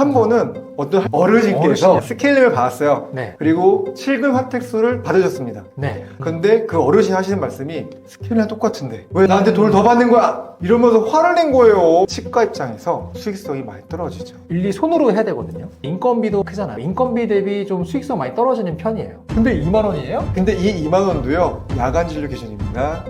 한 번은 어떤 어르신께서 스케일링을 받았어요. 네. 그리고 7근 화택수를 받으셨습니다. 네. 근데 그 어르신 하시는 말씀이 스케일이랑 똑같은데 왜 나한테 돈을 더 받는 거야? 이러면서 화를 낸 거예요. 치과 입장에서 수익성이 많이 떨어지죠. 일일이 손으로 해야 되거든요. 인건비도 크잖아요. 인건비 대비 좀 수익성 많이 떨어지는 편이에요. 근데 2만 원이에요? 근데 이 2만 원도요, 야간 진료 기준입니다.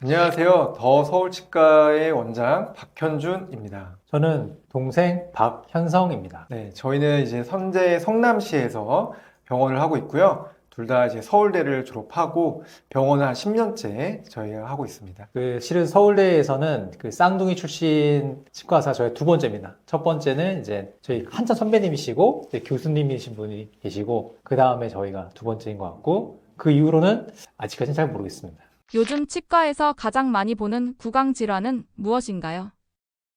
안녕하세요. 더 서울치과의 원장 박현준입니다. 저는 동생 박현성입니다. 네, 저희는 이제 선제 성남시에서 병원을 하고 있고요. 둘 다 이제 서울대를 졸업하고 병원을 한 10년째 저희가 하고 있습니다. 실은 서울대에서는 쌍둥이 출신 치과사 저희 두 번째입니다. 첫 번째는 이제 저희 한참 선배님이시고 이제 교수님이신 분이 계시고 그 다음에 저희가 두 번째인 것 같고 그 이후로는 아직까지는 잘 모르겠습니다. 요즘 치과에서 가장 많이 보는 구강 질환은 무엇인가요?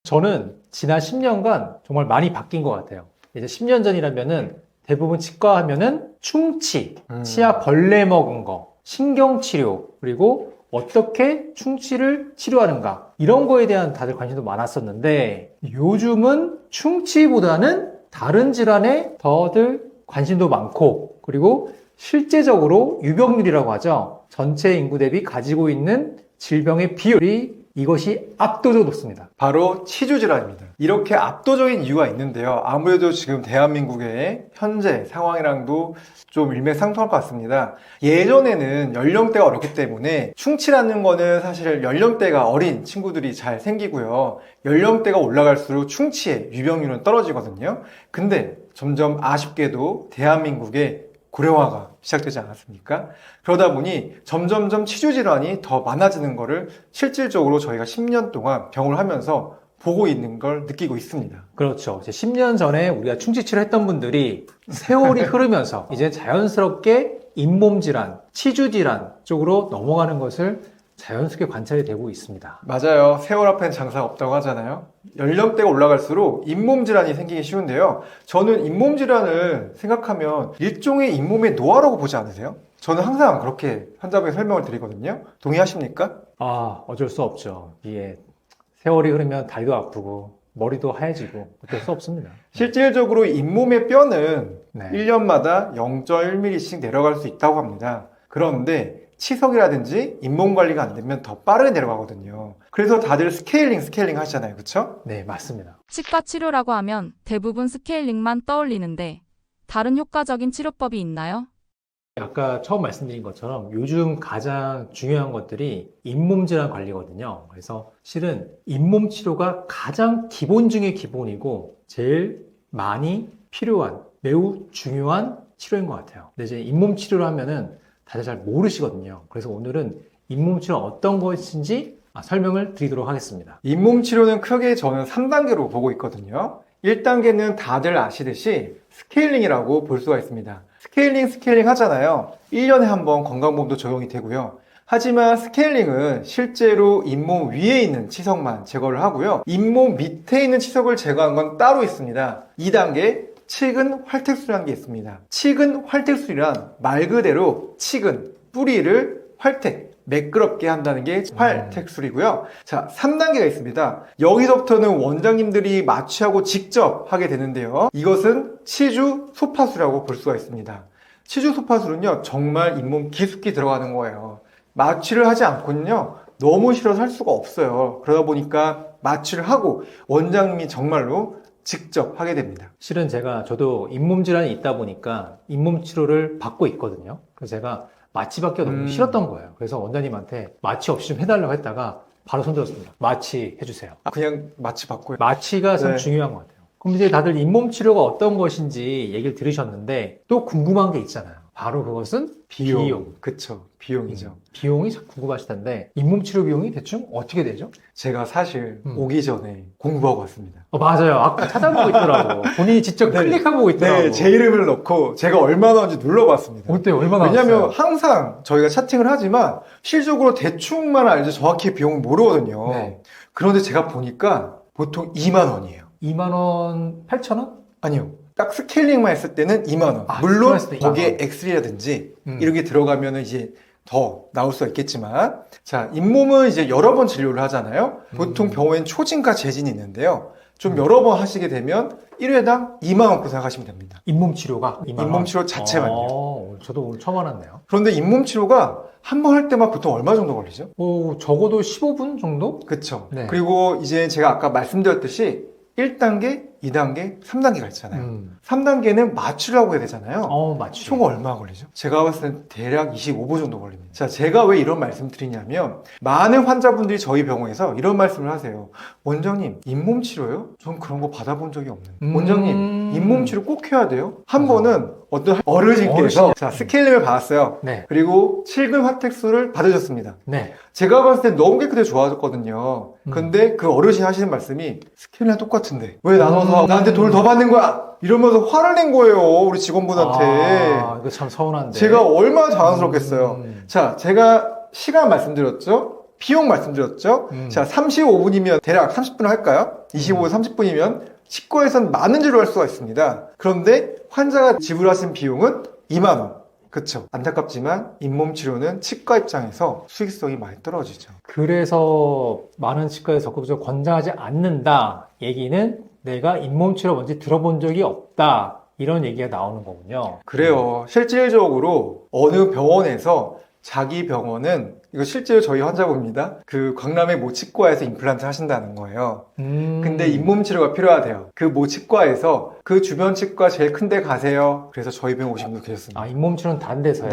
저는 지난 10년간 정말 많이 바뀐 것 같아요. 이제 10년 전이라면은 대부분 치과 하면은 충치, 치아 벌레 먹은 거, 신경치료, 그리고 어떻게 충치를 치료하는가 이런 거에 대한 다들 관심도 많았었는데 요즘은 충치보다는 다른 질환에 더들 관심도 많고 그리고 실제적으로 유병률이라고 하죠. 전체 인구 대비 가지고 있는 질병의 비율이 이것이 압도적으로 높습니다. 바로 치주질환입니다. 이렇게 압도적인 이유가 있는데요. 아무래도 지금 대한민국의 현재 상황이랑도 좀 일맥상통할 것 같습니다. 예전에는 연령대가 어렸기 때문에 충치라는 거는 사실 연령대가 어린 친구들이 잘 생기고요. 연령대가 올라갈수록 충치의 유병률은 떨어지거든요. 근데 점점 아쉽게도 대한민국의 고령화가 시작되지 않았습니까? 그러다 보니 점점점 치주질환이 더 많아지는 거를 실질적으로 저희가 10년 동안 병을 하면서 보고 있는 걸 느끼고 있습니다. 그렇죠. 이제 10년 전에 우리가 충치치료 했던 분들이 세월이 흐르면서 이제 자연스럽게 잇몸 질환, 치주 질환 쪽으로 넘어가는 것을 자연스럽게 관찰이 되고 있습니다. 맞아요. 세월 앞엔 장사가 없다고 하잖아요. 연령대가 올라갈수록 잇몸 질환이 생기기 쉬운데요. 저는 잇몸 질환을 생각하면 일종의 잇몸의 노화라고 보지 않으세요? 저는 항상 그렇게 환자분에게 설명을 드리거든요. 동의하십니까? 어쩔 수 없죠. 이게 세월이 흐르면 다리도 아프고 머리도 하얘지고 어쩔 수 없습니다. 실질적으로 잇몸의 뼈는 네. 1년마다 0.1mm씩 내려갈 수 있다고 합니다. 그런데 치석이라든지 잇몸 관리가 안 되면 더 빠르게 내려가거든요. 그래서 다들 스케일링 하시잖아요. 그렇죠? 네, 맞습니다. 치과 치료라고 하면 대부분 스케일링만 떠올리는데 다른 효과적인 치료법이 있나요? 아까 처음 말씀드린 것처럼 요즘 가장 중요한 것들이 잇몸 질환 관리거든요. 그래서 실은 잇몸 치료가 가장 기본 중에 기본이고 제일 많이 필요한 매우 중요한 치료인 것 같아요. 근데 이제 잇몸 치료를 하면은 다들 잘 모르시거든요. 그래서 오늘은 잇몸 치료가 어떤 것인지 설명을 드리도록 하겠습니다. 잇몸 치료는 크게 저는 3단계로 보고 있거든요. 1단계는 다들 아시듯이 스케일링이라고 볼 수가 있습니다. 스케일링 하잖아요. 1년에 한 번 건강보험도 적용이 되고요. 하지만 스케일링은 실제로 잇몸 위에 있는 치석만 제거를 하고요. 잇몸 밑에 있는 치석을 제거한 건 따로 있습니다. 2단계 치근 활택술이라는 게 있습니다. 치근 활택술이란 말 그대로 치근, 뿌리를 활택, 매끄럽게 한다는 게 활택술이고요. 자, 3단계가 있습니다. 여기서부터는 원장님들이 마취하고 직접 하게 되는데요. 이것은 치주 소파술이라고 볼 수가 있습니다. 치주 소파술은요, 정말 잇몸 깊숙이 들어가는 거예요. 마취를 하지 않고는요, 너무 싫어서 할 수가 없어요. 그러다 보니까 마취를 하고 원장님이 정말로 직접 하게 됩니다. 실은 저도 잇몸 질환이 있다 보니까 잇몸 치료를 받고 있거든요. 그래서 제가 마취받기가 너무 싫었던 거예요. 그래서 원장님한테 마취 없이 좀 해달라고 했다가 바로 손들었습니다. 마취 해주세요. 그냥 마취 받고요. 마취가 참 네. 중요한 것 같아요. 그럼 이제 다들 잇몸 치료가 어떤 것인지 얘기를 들으셨는데 또 궁금한 게 있잖아요. 바로 그것은 비용. 그쵸. 비용이죠. 비용이 참 궁금하실 텐데 잇몸 치료 비용이 대충 어떻게 되죠? 제가 사실 오기 전에 공부하고 왔습니다. 맞아요. 아까 찾아보고 있더라고. 본인이 직접 네. 클릭하고 있더라고. 네, 제 이름을 넣고 제가 얼마나 하는지 눌러봤습니다. 어때요? 얼마나 왜냐면 나왔어요? 항상 저희가 차팅을 하지만 실적으로 대충만 알지 정확히 비용을 모르거든요. 네. 그런데 제가 보니까 보통 2만 원이에요. 2만 원, 8천 원? 아니요. 딱 스케일링만 했을 때는 2만 원. 아, 물론 스케일링 했을 때 2만 거기에 원. 엑스라든지 음. 이런 게 들어가면은 이제 더 나올 수가 있겠지만, 자, 잇몸은 이제 여러 번 진료를 하잖아요. 보통 병원엔 초진과 재진이 있는데요. 좀 여러 번 하시게 되면 1회당 2만 원고 생각하시면 됩니다. 잇몸 치료가 2만 원? 잇몸 치료 자체만요. 저도 오늘 처음 알았네요. 그런데 잇몸 치료가 한 번 할 때만 보통 얼마 정도 걸리죠? 적어도 15분 정도? 그렇죠. 네. 그리고 이제 제가 아까 말씀드렸듯이 1단계, 2단계, 3단계가 있잖아요. 3단계는 맞추려고 해야 되잖아요. 맞죠. 총 얼마 걸리죠? 제가 봤을 땐 대략 25분 정도 걸립니다. 자, 제가 왜 이런 말씀 드리냐면 많은 환자분들이 저희 병원에서 이런 말씀을 하세요. 원장님, 잇몸 치료요? 전 그런 거 받아본 적이 없는데. 원장님, 잇몸 치료 꼭 해야 돼요? 한 번은 어떤 어르신께서 자, 스케일링을 받았어요. 네. 그리고 7근 화택수를 받으셨습니다. 네. 제가 봤을 때 너무 깨끗해 좋아졌거든요. 근데 그 어르신이 하시는 말씀이 스케일이랑 똑같은데 왜 나눠서 나한테 돈을 더 받는 거야? 이러면서 화를 낸 거예요. 우리 직원분한테. 이거 참 서운한데. 제가 얼마나 자랑스럽겠어요. 자, 제가 시간 말씀드렸죠? 비용 말씀드렸죠? 자, 35분이면 대략 30분 할까요? 25분 30분이면 치과에서는 많은 진료를 할 수가 있습니다. 그런데 환자가 지불하신 비용은 2만 원. 그렇죠. 안타깝지만 잇몸 치료는 치과 입장에서 수익성이 많이 떨어지죠. 그래서 많은 치과에 적극적으로 권장하지 않는다. 얘기는 내가 잇몸 치료 뭔지 들어본 적이 없다. 이런 얘기가 나오는 거군요. 그래요. 실질적으로 어느 병원에서 자기 병원은 이거 실제로 저희 환자분입니다. 그 광남의 모치과에서 임플란트 하신다는 거예요. 근데 잇몸 치료가 필요하대요. 그 모치과에서 그 주변 치과 제일 큰 데 가세요. 그래서 저희 병원 오신 분도 계셨습니다. 잇몸 치료는 다른 데서야?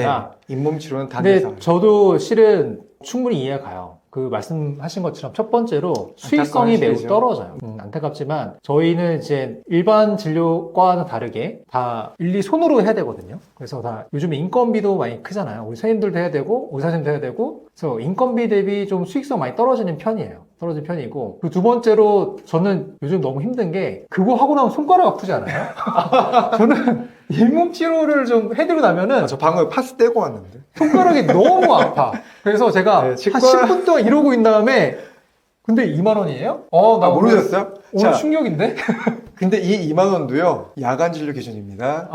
네. 잇몸 치료는 다른 근데 데서. 저도 실은 충분히 이해가 가요. 그 말씀하신 것처럼 첫 번째로 수익성이 매우 시기죠. 떨어져요. 안타깝지만 저희는 이제 일반 진료과와는 다르게 다 일일이 손으로 해야 되거든요. 그래서 다 요즘 인건비도 많이 크잖아요. 우리 선생님들도 해야 되고 의사 선생님도 해야 되고 그래서 인건비 대비 좀 수익성 많이 떨어지는 편이에요. 떨어진 편이고 그 두 번째로 저는 요즘 너무 힘든 게 그거 하고 나면 손가락 아프지 않아요? 저는 잇몸 치료를 좀 해드리고 나면은 저 방금 파스 떼고 왔는데. 손가락이 너무 아파. 그래서 제가 네, 한 치과- 10분 동안 이러고 있는 다음에 근데 2만 원이에요? 나 모르셨어요? 오늘 자, 충격인데? 근데 이 2만 원도요. 야간 진료 기준입니다.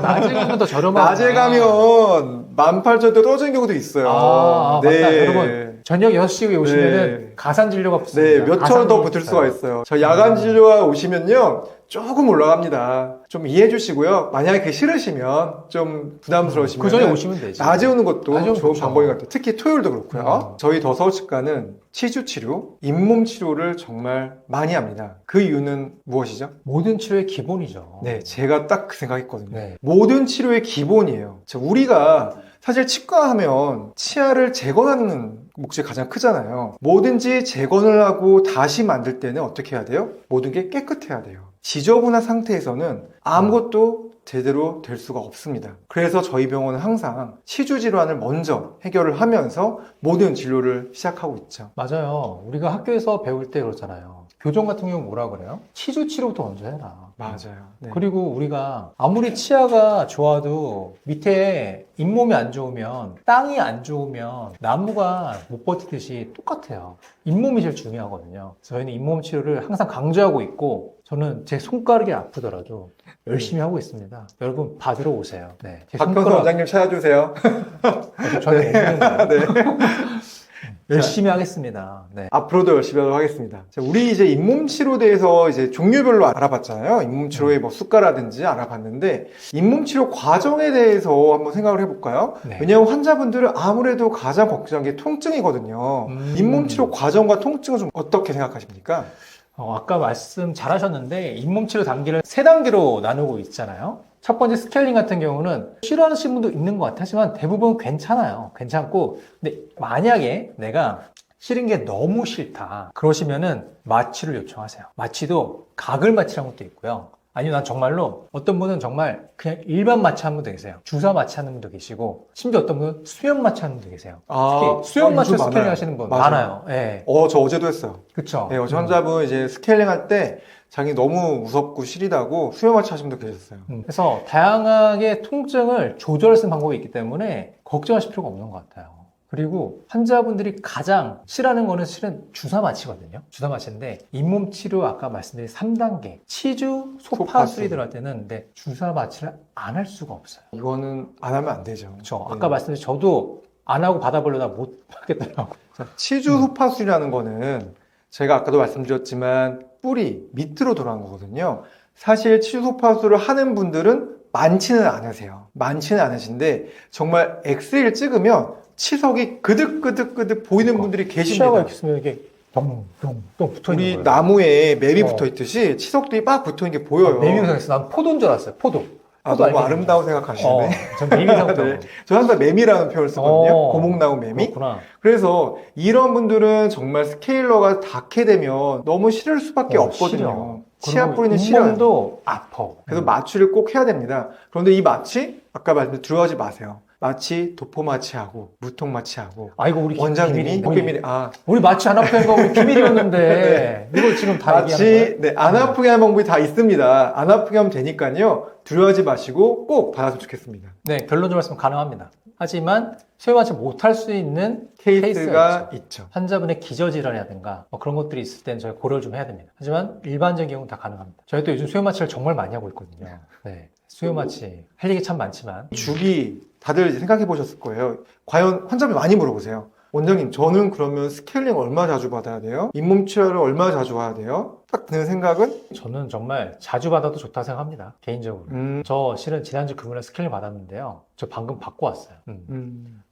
낮에 가면 더 저렴하구나. 낮에 가면 18,000원 떨어지는 경우도 있어요. 맞다. 여러분 저녁 6시에 오시면은 네. 가산 진료가 네, 붙습니다. 몇 천 원 더 붙을 수가 있어요. 저 야간 진료가 오시면요. 조금 올라갑니다. 좀 이해해 주시고요. 만약에 그게 싫으시면 좀 부담스러우시면 그 전에 오시면 되지. 낮에 오는 것도 낮에 오면 좋은 좋죠. 방법인 것 같아요. 특히 토요일도 그렇고요. 저희 더서울치과는 치주 치료, 잇몸 치료를 정말 많이 합니다. 그 이유는 무엇이죠? 모든 치료의 기본이죠. 네, 제가 딱 그 생각했거든요. 네. 모든 치료의 기본이에요. 자, 우리가 사실 치과 하면 치아를 재건하는 몫이 가장 크잖아요. 뭐든지 재건을 하고 다시 만들 때는 어떻게 해야 돼요? 모든 게 깨끗해야 돼요. 지저분한 상태에서는 아무것도 제대로 될 수가 없습니다. 그래서 저희 병원은 항상 치주 질환을 먼저 해결을 하면서 모든 진료를 시작하고 있죠. 맞아요. 우리가 학교에서 배울 때 그렇잖아요. 교정 같은 경우 뭐라 그래요? 치주 치료부터 먼저 해라. 맞아요. 네. 그리고 우리가 아무리 치아가 좋아도 밑에 잇몸이 안 좋으면 땅이 안 좋으면 나무가 못 버티듯이 똑같아요. 잇몸이 제일 중요하거든요. 저희는 잇몸 치료를 항상 강조하고 있고 저는 제 손가락이 아프더라도 열심히 하고 있습니다. 여러분 받으러 오세요. 네, 제 박현서 원장님 찾아주세요. 저는 네. 열심히 하겠습니다. 네. 앞으로도 열심히 하도록 하겠습니다. 자, 우리 이제 잇몸 치료에 대해서 이제 종류별로 알아봤잖아요. 잇몸 치료의 뭐 수가라든지 알아봤는데 잇몸 치료 과정에 대해서 한번 생각을 해볼까요? 네. 왜냐하면 환자분들은 아무래도 가장 걱정한 게 통증이거든요. 잇몸 치료 과정과 통증은 좀 어떻게 생각하십니까? 아까 말씀 잘하셨는데 잇몸 치료 단계를 3단계로 나누고 있잖아요. 첫 번째 스케일링 같은 경우는 싫어하시는 분도 있는 것 같아요. 하지만 대부분 괜찮아요. 괜찮고 근데 만약에 내가 싫은 게 너무 싫다 그러시면은 마취를 요청하세요. 마취도 가글 마취라는 것도 있고요. 아니면 난 정말로 어떤 분은 정말 그냥 일반 마취하는 분도 계세요. 주사 마취하는 분도 계시고 심지어 어떤 분은 수면 마취하는 분도 계세요. 특히 수면 마취 요즘 스케일링 많아요. 하시는 분 맞아요. 많아요. 네. 저 어제도 했어요. 그쵸? 네, 어제 환자분 이제 스케일링 할 때 자기 너무 무섭고 시리다고 수면 마취 하신 분도 계셨어요. 그래서 다양하게 통증을 조절할 수 있는 방법이 있기 때문에 걱정하실 필요가 없는 것 같아요. 그리고 환자분들이 가장 싫어하는 거는 실은 주사 마취거든요. 주사 마취인데 잇몸 치료 아까 말씀드린 3단계 치주 소파술이 들어갈 때는 근데 주사 마취를 안 할 수가 없어요. 이거는 안 하면 안 되죠. 그렇죠. 네. 아까 말씀드린 저도 안 하고 받아보려다 못 하겠더라고요. 치주 후파술이라는 거는 제가 아까도 말씀드렸지만 뿌리 밑으로 돌아간 거거든요. 사실 치주 후파술을 하는 분들은 많지는 않으세요. 많지는 않으신데 정말 엑스레이를 찍으면 치석이 그득그득 보이는 분들이 치아가 계십니다. 이렇게 있으면 이게 덩덩덩 붙어 있는 우리 거예요. 나무에 맵이 어. 붙어 있듯이 치석들이 막 붙어 있는 게 보여요. 매미상에서 난 포도인 줄 알았어요. 포도. 아, 포도 너무 알맹이. 아름다워 생각하시네. 전 매미상부터. 네. 저 항상 매미라는 표현을 쓰거든요. 고목나무 매미. 그렇구나. 그래서 이런 분들은 정말 스케일러가 닿게 되면 너무 싫을 수밖에 없거든요. 치아 뿌리는 싫어요. 잇몸도 아파. 그래서 마취를 꼭 해야 됩니다. 그런데 이 마취 아까 말씀드린 두려워하지 마세요. 마취 도포 마취하고 무통 마취하고 아이고 우리 원장님이 비밀이 우리 마취 안 아픈 거 우리 비밀이었는데 이거 지금 다 얘기하는 거예요? 마취 안 아프게 하는 방법이 다 있습니다. 안 아프게 하면 되니까요. 두려워하지 마시고 꼭 받았으면 좋겠습니다. 네, 결론적으로 말씀은 가능합니다. 하지만 수요마취 못할 수 있는 케이스가 케이스가 있죠. 환자분의 기저질환이라든가 뭐 그런 것들이 있을 때는 저희가 고려를 좀 해야 됩니다. 하지만 일반적인 경우는 다 가능합니다. 저희도 요즘 수요마취를 정말 많이 하고 있거든요. 네, 수요마취 할 얘기 참 많지만 주기 다들 이제 생각해 보셨을 거예요. 과연 환자분이 많이 물어보세요. 원장님, 저는 그러면 스케일링 얼마 자주 받아야 돼요? 잇몸 치료를 얼마 자주 와야 돼요? 딱 드는 생각은 저는 정말 자주 받아도 좋다 생각합니다. 개인적으로. 저 실은 지난주 금요일에 스케일링 받았는데요. 저 방금 받고 왔어요.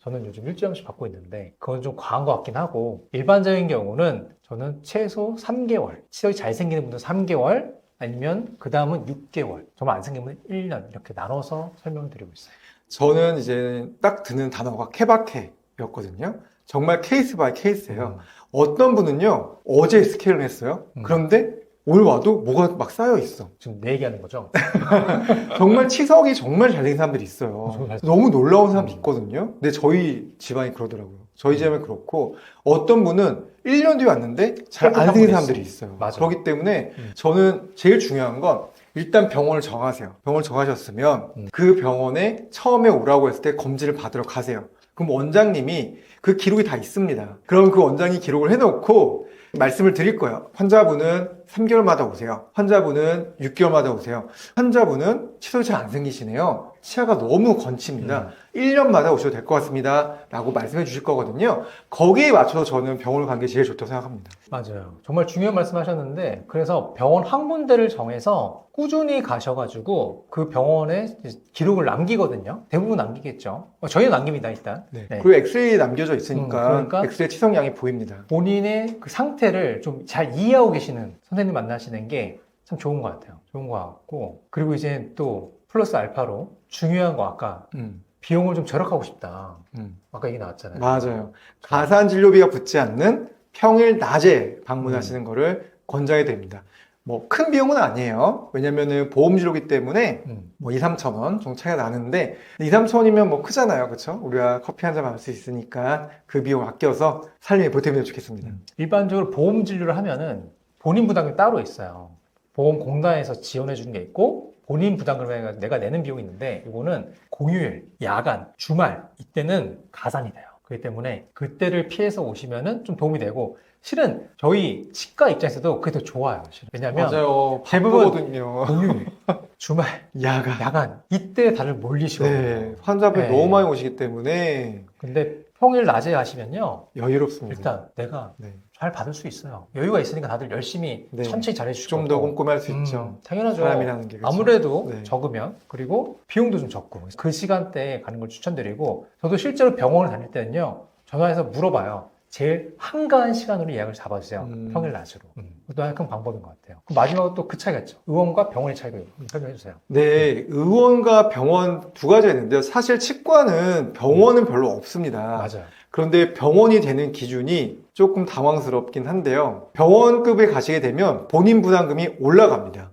저는 요즘 일주일에 한 번씩 받고 있는데 그건 좀 과한 것 같긴 하고 일반적인 경우는 저는 최소 3개월 치석이 잘 생기는 분들은 3개월 아니면 그 다음은 6개월 정말 안 생기는 분은 1년 이렇게 나눠서 설명을 드리고 있어요. 저는 이제 딱 드는 단어가 케바케였거든요. 정말 케이스 바이 케이스예요. 어떤 분은요, 어제 스케일을 했어요. 그런데 오늘 와도 뭐가 막 쌓여 있어. 지금 내 얘기하는 거죠? 정말 치석이 정말 잘생긴 사람들이 있어요. 정말 너무 놀라운 사람도 있거든요. 근데 저희 집안이 그러더라고요. 저희 집안이 그렇고 어떤 분은 1년 뒤에 왔는데 잘 안 생긴 사람들이 있어요. 맞아요. 그렇기 때문에 저는 제일 중요한 건 일단 병원을 정하세요. 병원을 정하셨으면 그 병원에 처음에 오라고 했을 때 검진을 받으러 가세요. 그럼 원장님이 그 기록이 다 있습니다. 그럼 그 원장이 기록을 해놓고 말씀을 드릴 거예요. 환자분은 3개월마다 오세요. 환자분은 6개월마다 오세요. 환자분은 치석이 잘 안 생기시네요. 치아가 너무 건칩니다. 1년마다 오셔도 될 것 같습니다. 라고 말씀해 주실 거거든요. 거기에 맞춰서 저는 병원을 간 게 제일 좋다고 생각합니다. 맞아요. 정말 중요한 말씀 하셨는데 그래서 병원 한 군데를 정해서 꾸준히 가셔가지고 그 병원에 기록을 남기거든요. 대부분 남기겠죠. 저희는 남깁니다 일단. 네. 네. 그리고 엑스레이 남겨져 있으니까 그러니까 엑스레이 치석량이 보입니다. 본인의 그 상태를 좀 잘 이해하고 계시는 선생님 만나시는 게 참 좋은 것 같아요. 좋은 것 같고 그리고 이제 또 플러스 알파로 중요한 거 아까 비용을 좀 절약하고 싶다. 아까 얘기 나왔잖아요. 맞아요. 가산 진료비가 붙지 않는 평일 낮에 방문하시는 거를 권장해 드립니다. 뭐 큰 비용은 아니에요. 왜냐면은 보험 진료기 때문에 뭐 2, 3천 원 정도 차이가 나는데 2, 3천 원이면 뭐 크잖아요. 그렇죠? 우리가 커피 한 잔 마실 수 있으니까 그 비용을 아껴서 살림에 보태면 좋겠습니다. 일반적으로 보험 진료를 하면은 본인 부담이 따로 있어요. 보험공단에서 지원해 주는 게 있고 본인 부담금을 내가 내는 비용이 있는데 이거는 공휴일, 야간, 주말 이때는 가산이 돼요. 그렇기 때문에 그때를 피해서 오시면은 좀 도움이 되고 실은 저희 치과 입장에서도 그게 더 좋아요. 실은. 왜냐하면 맞아요. 대부분 바쁘거든요. 공휴일, 주말, 야간 이때 다들 몰리시거든요. 네, 환자분이 네. 너무 많이 오시기 때문에 근데 평일 낮에 하시면요. 여유롭습니다. 일단 내가 네. 잘 받을 수 있어요. 여유가 있으니까 다들 열심히 네. 천천히 잘해주시고 좀 더 꼼꼼할 수 있죠. 당연하죠. 사람이라는 게. 그렇죠? 아무래도 네. 적으면 그리고 비용도 좀 적고 그 시간대에 가는 걸 추천드리고 저도 실제로 병원을 다닐 때는요 전화해서 물어봐요. 제일 한가한 시간으로 예약을 잡아주세요. 평일 낮으로. 그것도 하나 큰 방법인 것 같아요. 그럼 마지막으로 또 그 차이가 있죠. 의원과 병원의 차이를 설명해 주세요. 네, 의원과 병원 두 가지가 있는데요. 사실 치과는 병원은 별로 없습니다. 맞아요. 그런데 병원이 되는 기준이 조금 당황스럽긴 한데요. 병원급에 가시게 되면 본인 부담금이 올라갑니다.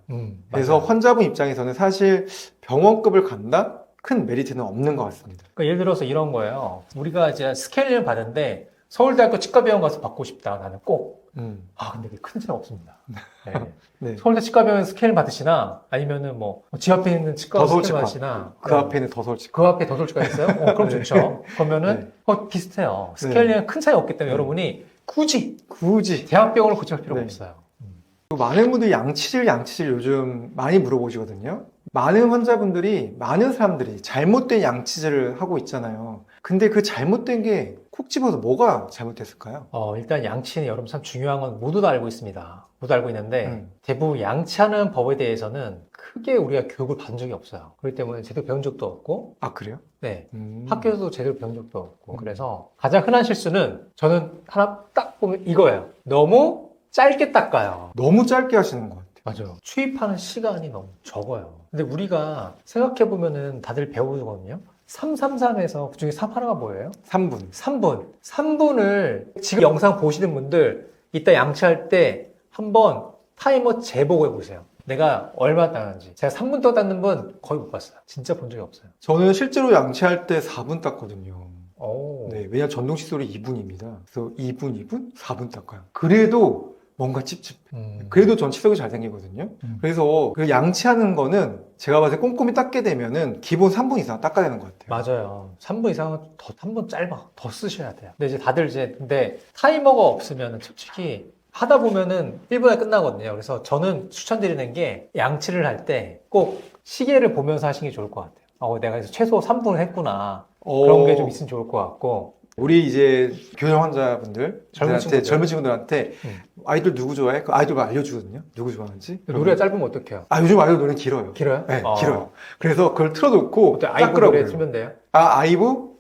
그래서 맞아요. 환자분 입장에서는 사실 병원급을 간다? 큰 메리트는 없는 것 같습니다. 그러니까 예를 들어서 이런 거예요. 우리가 이제 스케일링을 받는데 서울대학교 치과병원 가서 받고 싶다. 나는 꼭. 근데 그게 큰 차이 없습니다. 네. 네. 서울대 치과병원 스케일 받으시나 아니면은 뭐 집 앞에 있는 치과 더서울 스케일 치과. 받으시나 그 앞에는 더 솔직히. 그 앞에 더솔치과 있어요? 그럼 네. 좋죠. 그러면은 비슷해요. 스케일링은 큰 차이 없기 때문에 여러분이 굳이 대학병원을 고쳐갈 필요가 네. 없어요. 많은 분들이 양치질 요즘 많이 물어보시거든요. 많은 환자분들이, 많은 사람들이 잘못된 양치질을 하고 있잖아요. 근데 그 잘못된 게 콕 집어서 뭐가 잘못됐을까요? 일단 양치는 여러분 참 중요한 건 모두 다 알고 있습니다. 모두 알고 있는데 음. 대부분 양치하는 법에 대해서는 크게 우리가 교육을 받은 적이 없어요. 그렇기 때문에 제대로 배운 적도 없고, 아, 그래요? 네. 음. 학교에서도 제대로 배운 적도 없고, 그래서 가장 흔한 실수는 저는 하나 딱 보면 이거예요. 너무 짧게 닦아요. 너무 짧게 하시는 것 같아요. 맞아요. 추입하는 시간이 너무 적어요. 근데 우리가 생각해보면은 다들 배우거든요. 333에서 그 중에 3 하나가 뭐예요? 3분. 3분. 3분을 지금 영상 보시는 분들 이따 양치할 때 한번 타이머 재보고 해보세요. 내가 얼마 닦는지. 제가 3분 동안 닦는 분 거의 못 봤어요. 진짜 본 적이 없어요. 저는 실제로 양치할 때 4분 닦거든요. 오. 네, 왜냐면 전동 칫솔이 2분입니다. 그래서 2분, 4분 닦아요. 그래도 뭔가 찝찝해. 그래도 전 칫솔이 잘 생기거든요. 그래서 그 양치하는 거는 제가 봤을 때 꼼꼼히 닦게 되면은 기본 3분 이상 닦아야 되는 것 같아요. 맞아요. 3분 이상은 더, 3분 짧아. 더 쓰셔야 돼요. 근데 이제 다들 근데 타이머가 없으면 솔직히 하다 보면은 1분에 끝나거든요. 그래서 저는 추천드리는 게 양치를 할 때 꼭 시계를 보면서 하시는 게 좋을 것 같아요. 내가 그래서 최소 3분을 했구나. 그런 게 좀 있으면 좋을 것 같고. 우리 이제 교정 환자분들, 젊은 친구들. 젊은 친구들한테 아이돌 누구 좋아해? 그 아이돌 알려주거든요. 누구 좋아하는지. 노래가 짧으면 어떡해요? 요즘 아이돌 노래는 길어요. 길어요? 네, 길어요. 그래서 그걸 틀어놓고 어때? 아이브 노래 틀면 돼요? 아이브?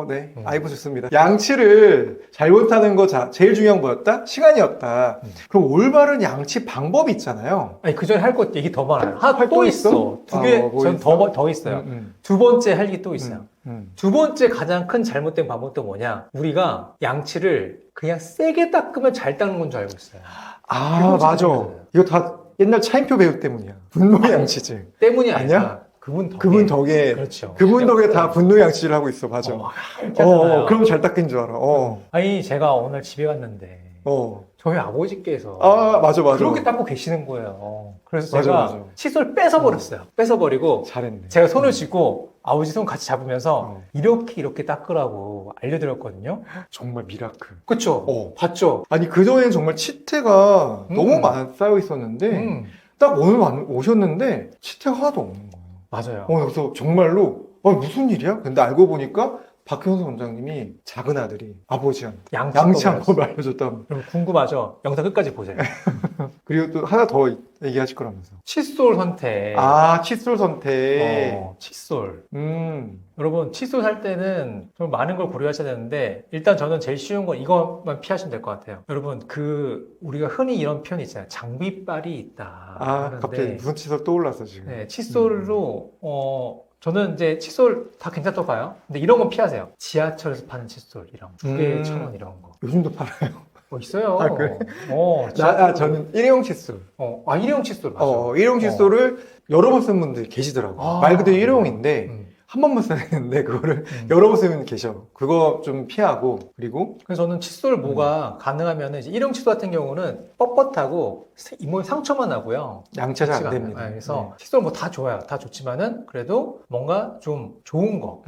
네. 아이브 좋습니다. 양치를 잘못하는 거 제일 중요한 거였다? 시간이었다. 그럼 올바른 양치 방법이 있잖아요. 아니, 그 전에 할 거 얘기 더 많아요. 또 또 있어. 있어? 두 개, 뭐 전 있어? 더 있어요. 두 번째 할 게 또 있어요. 두 번째 가장 큰 잘못된 방법도 뭐냐? 우리가 양치를 그냥 세게 닦으면 잘 닦는 건 줄 알고 있어요. 맞아. 잘못이잖아요. 이거 다 옛날 차인표 배우 때문이야. 분노 양치질. 때문이 아니야? 아니라 그분 덕에. 그분 덕에. 그렇죠. 그분 덕에 다 분노 양치를 하고 있어. 맞아. 그럼 잘 닦인 줄 알아. 아니, 제가 오늘 집에 갔는데 저희 아버지께서 맞아. 그렇게 닦고 계시는 거예요. 그래서 맞아, 제가 맞아. 칫솔 뺏어버렸어요. 뺏어버리고 잘했네. 제가 손을 쥐고 아버지 손 같이 잡으면서 이렇게 닦으라고 알려드렸거든요. 정말 미라클. 그쵸? 봤죠? 아니, 그전에는 정말 치태가 너무 많이 쌓여 있었는데, 딱 오늘 오셨는데, 치태가 하나도 없는 거예요. 맞아요. 그래서 정말로, 무슨 일이야? 근데 알고 보니까, 박현수 원장님이 작은 아들이 아버지한테 양치한 법을 알려줬다고. 여러분 궁금하죠? 영상 끝까지 보세요. 그리고 또 하나 더 얘기하실 거라면서. 칫솔 선택. 칫솔 선택. 칫솔. 여러분 칫솔 살 때는 좀 많은 걸 고려하셔야 되는데 일단 저는 제일 쉬운 건 이것만 피하시면 될 것 같아요. 여러분 우리가 흔히 이런 표현이 있잖아요. 장비빨이 있다. 갑자기 무슨 칫솔 떠올랐어 지금. 네, 칫솔로 저는 이제 칫솔 다 괜찮다고 봐요. 근데 이런 건 피하세요. 지하철에서 파는 칫솔 이런 거. 2개에 1,000원 이런 거. 요즘도 팔아요. 있어요. 그래? 저는 일회용 칫솔. 일회용 칫솔 맞아. 일회용 칫솔을 여러 번 쓴 분들이 계시더라고요. 말 그대로 일회용인데 한 번만 써야 되는데 그거를 여러 번 쓰는 분이 계셔. 그거 좀 피하고. 그리고 그래서 저는 칫솔 뭐가 가능하면 이제 일회용 칫솔 같은 경우는 뻣뻣하고 잇몸에 상처만 나고요. 양치가 잘 안 됩니다. 그래서 칫솔 뭐 다 좋아요. 다 좋지만은 그래도 뭔가 좀 좋은 거.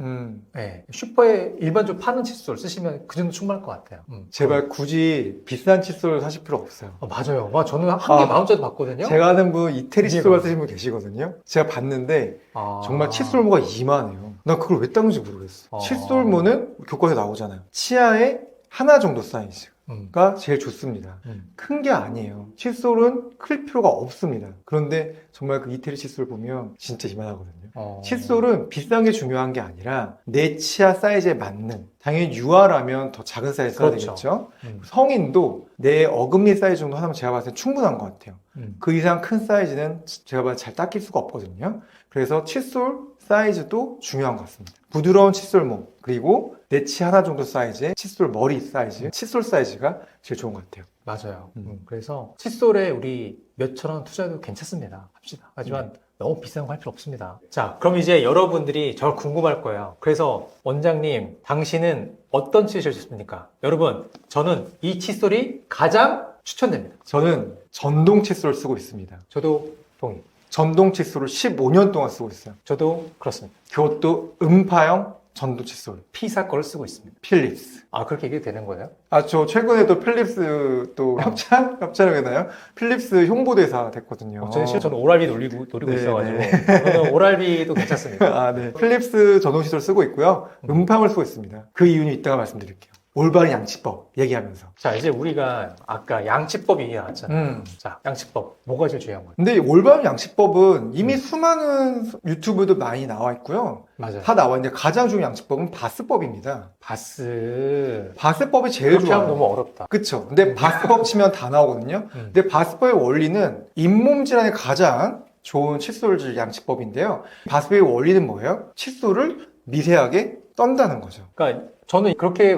슈퍼에 일반적으로 파는 칫솔 쓰시면 그 정도 충분할 것 같아요. 제발 굳이 비싼 칫솔 사실 필요 없어요. 맞아요. 저는 한 개 10,000원짜리 봤거든요. 제가 아는 분 이태리 칫솔 쓰시는 분 계시거든요. 제가 봤는데 정말 칫솔모가 이만해요. 난 그걸 왜 닦는지 모르겠어. 칫솔모는 교과서에 나오잖아요. 치아에 하나 정도 사이즈가 제일 좋습니다. 큰 게 아니에요. 칫솔은 클 필요가 없습니다. 그런데 정말 그 이태리 칫솔 보면 진짜 이만하거든요. 칫솔은 비싼 게 중요한 게 아니라 내 치아 사이즈에 맞는, 당연히 유아라면 더 작은 사이즈 써야 되겠죠. 성인도 내 어금니 사이즈 정도 하면 제가 봤을 때 충분한 것 같아요. 그 이상 큰 사이즈는 제가 봤을 때 잘 닦일 수가 없거든요. 그래서 칫솔 사이즈도 중요한 것 같습니다. 부드러운 칫솔모, 그리고 내 치 하나 정도 사이즈의 칫솔 머리 사이즈, 칫솔 사이즈가 제일 좋은 것 같아요. 맞아요. 그래서 칫솔에 우리 몇천 원 투자해도 괜찮습니다. 합시다. 하지만 너무 비싼 거 할 필요 없습니다. 자, 그럼 이제 여러분들이 저를 궁금할 거예요. 그래서 원장님, 당신은 어떤 칫솔을 쓰십니까? 여러분, 저는 이 칫솔이 가장 추천됩니다. 저는 전동 칫솔을 쓰고 있습니다. 저도 동의. 전동 칫솔을 15년 동안 쓰고 있어요. 저도 그렇습니다. 그것도 음파형 전도 칫솔. P사 거를 쓰고 있습니다. 필립스. 아, 그렇게 얘기 되는 거예요? 저 최근에도 필립스 또 협찬을 했나요? 필립스 홍보대사 됐거든요. 저는 오랄비 노리고 네, 있어가지고 네. 저는 오랄비도 괜찮습니다. 네. 필립스 전동칫솔 쓰고 있고요. 음팡을 쓰고 있습니다. 그 이유는 이따가 말씀드릴게요. 올바른 양치법 얘기하면서. 자, 이제 우리가 아까 양치법 얘기 나왔잖아요. 자, 양치법 뭐가 제일 중요한 거예요? 근데 올바른 양치법은 이미 수많은 유튜브도 많이 나와 있고요. 맞아요. 다 나와 있는데 가장 중요한 양치법은 바스법입니다. 바스. 바스법이 제일 그렇게 하면 좋아요. 너무 어렵다. 그쵸. 근데 바스법 치면 다 나오거든요. 근데 바스법의 원리는 잇몸 질환에 가장 좋은 칫솔질 양치법인데요. 바스법의 원리는 뭐예요? 칫솔을 미세하게 떤다는 거죠. 그러니까 저는 그렇게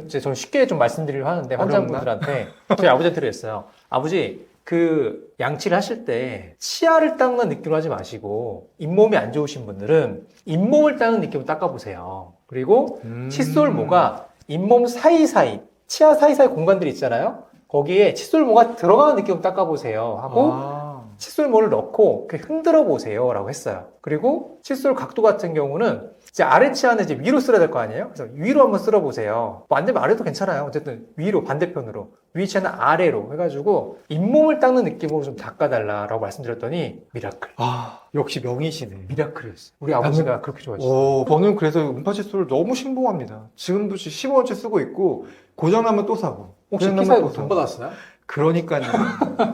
이제 저는 쉽게 좀 말씀드리려고 하는데 환자분들한테 저희 아버지한테 그랬어요. 아버지, 그 양치를 하실 때 치아를 닦는 느낌으로 하지 마시고 잇몸이 안 좋으신 분들은 잇몸을 닦는 느낌으로 닦아보세요. 그리고 칫솔모가 잇몸 사이사이, 치아 사이사이 공간들이 있잖아요. 거기에 칫솔모가 들어가는 느낌으로 닦아보세요 하고 칫솔모를 넣고 이렇게 흔들어 보세요 라고 했어요. 그리고 칫솔 각도 같은 경우는 이제 아래 치아는 이제 위로 쓸어야 될 거 아니에요? 그래서 위로 한번 쓸어 보세요. 완전 아래도 괜찮아요. 어쨌든 위로, 반대편으로. 위 치아는 아래로 해가지고 잇몸을 닦는 느낌으로 좀 닦아달라라고 말씀드렸더니 미라클. 역시 명이시네. 미라클이었어요. 우리 아버지가 그렇게 좋아하셨어요. 저는 그래서 음파 칫솔을 너무 신봉합니다. 지금도 15원째 쓰고 있고 고장나면 또 사고. 혹시 고장나면 피사에 또 돈 사고. 받았어요? 그러니까요.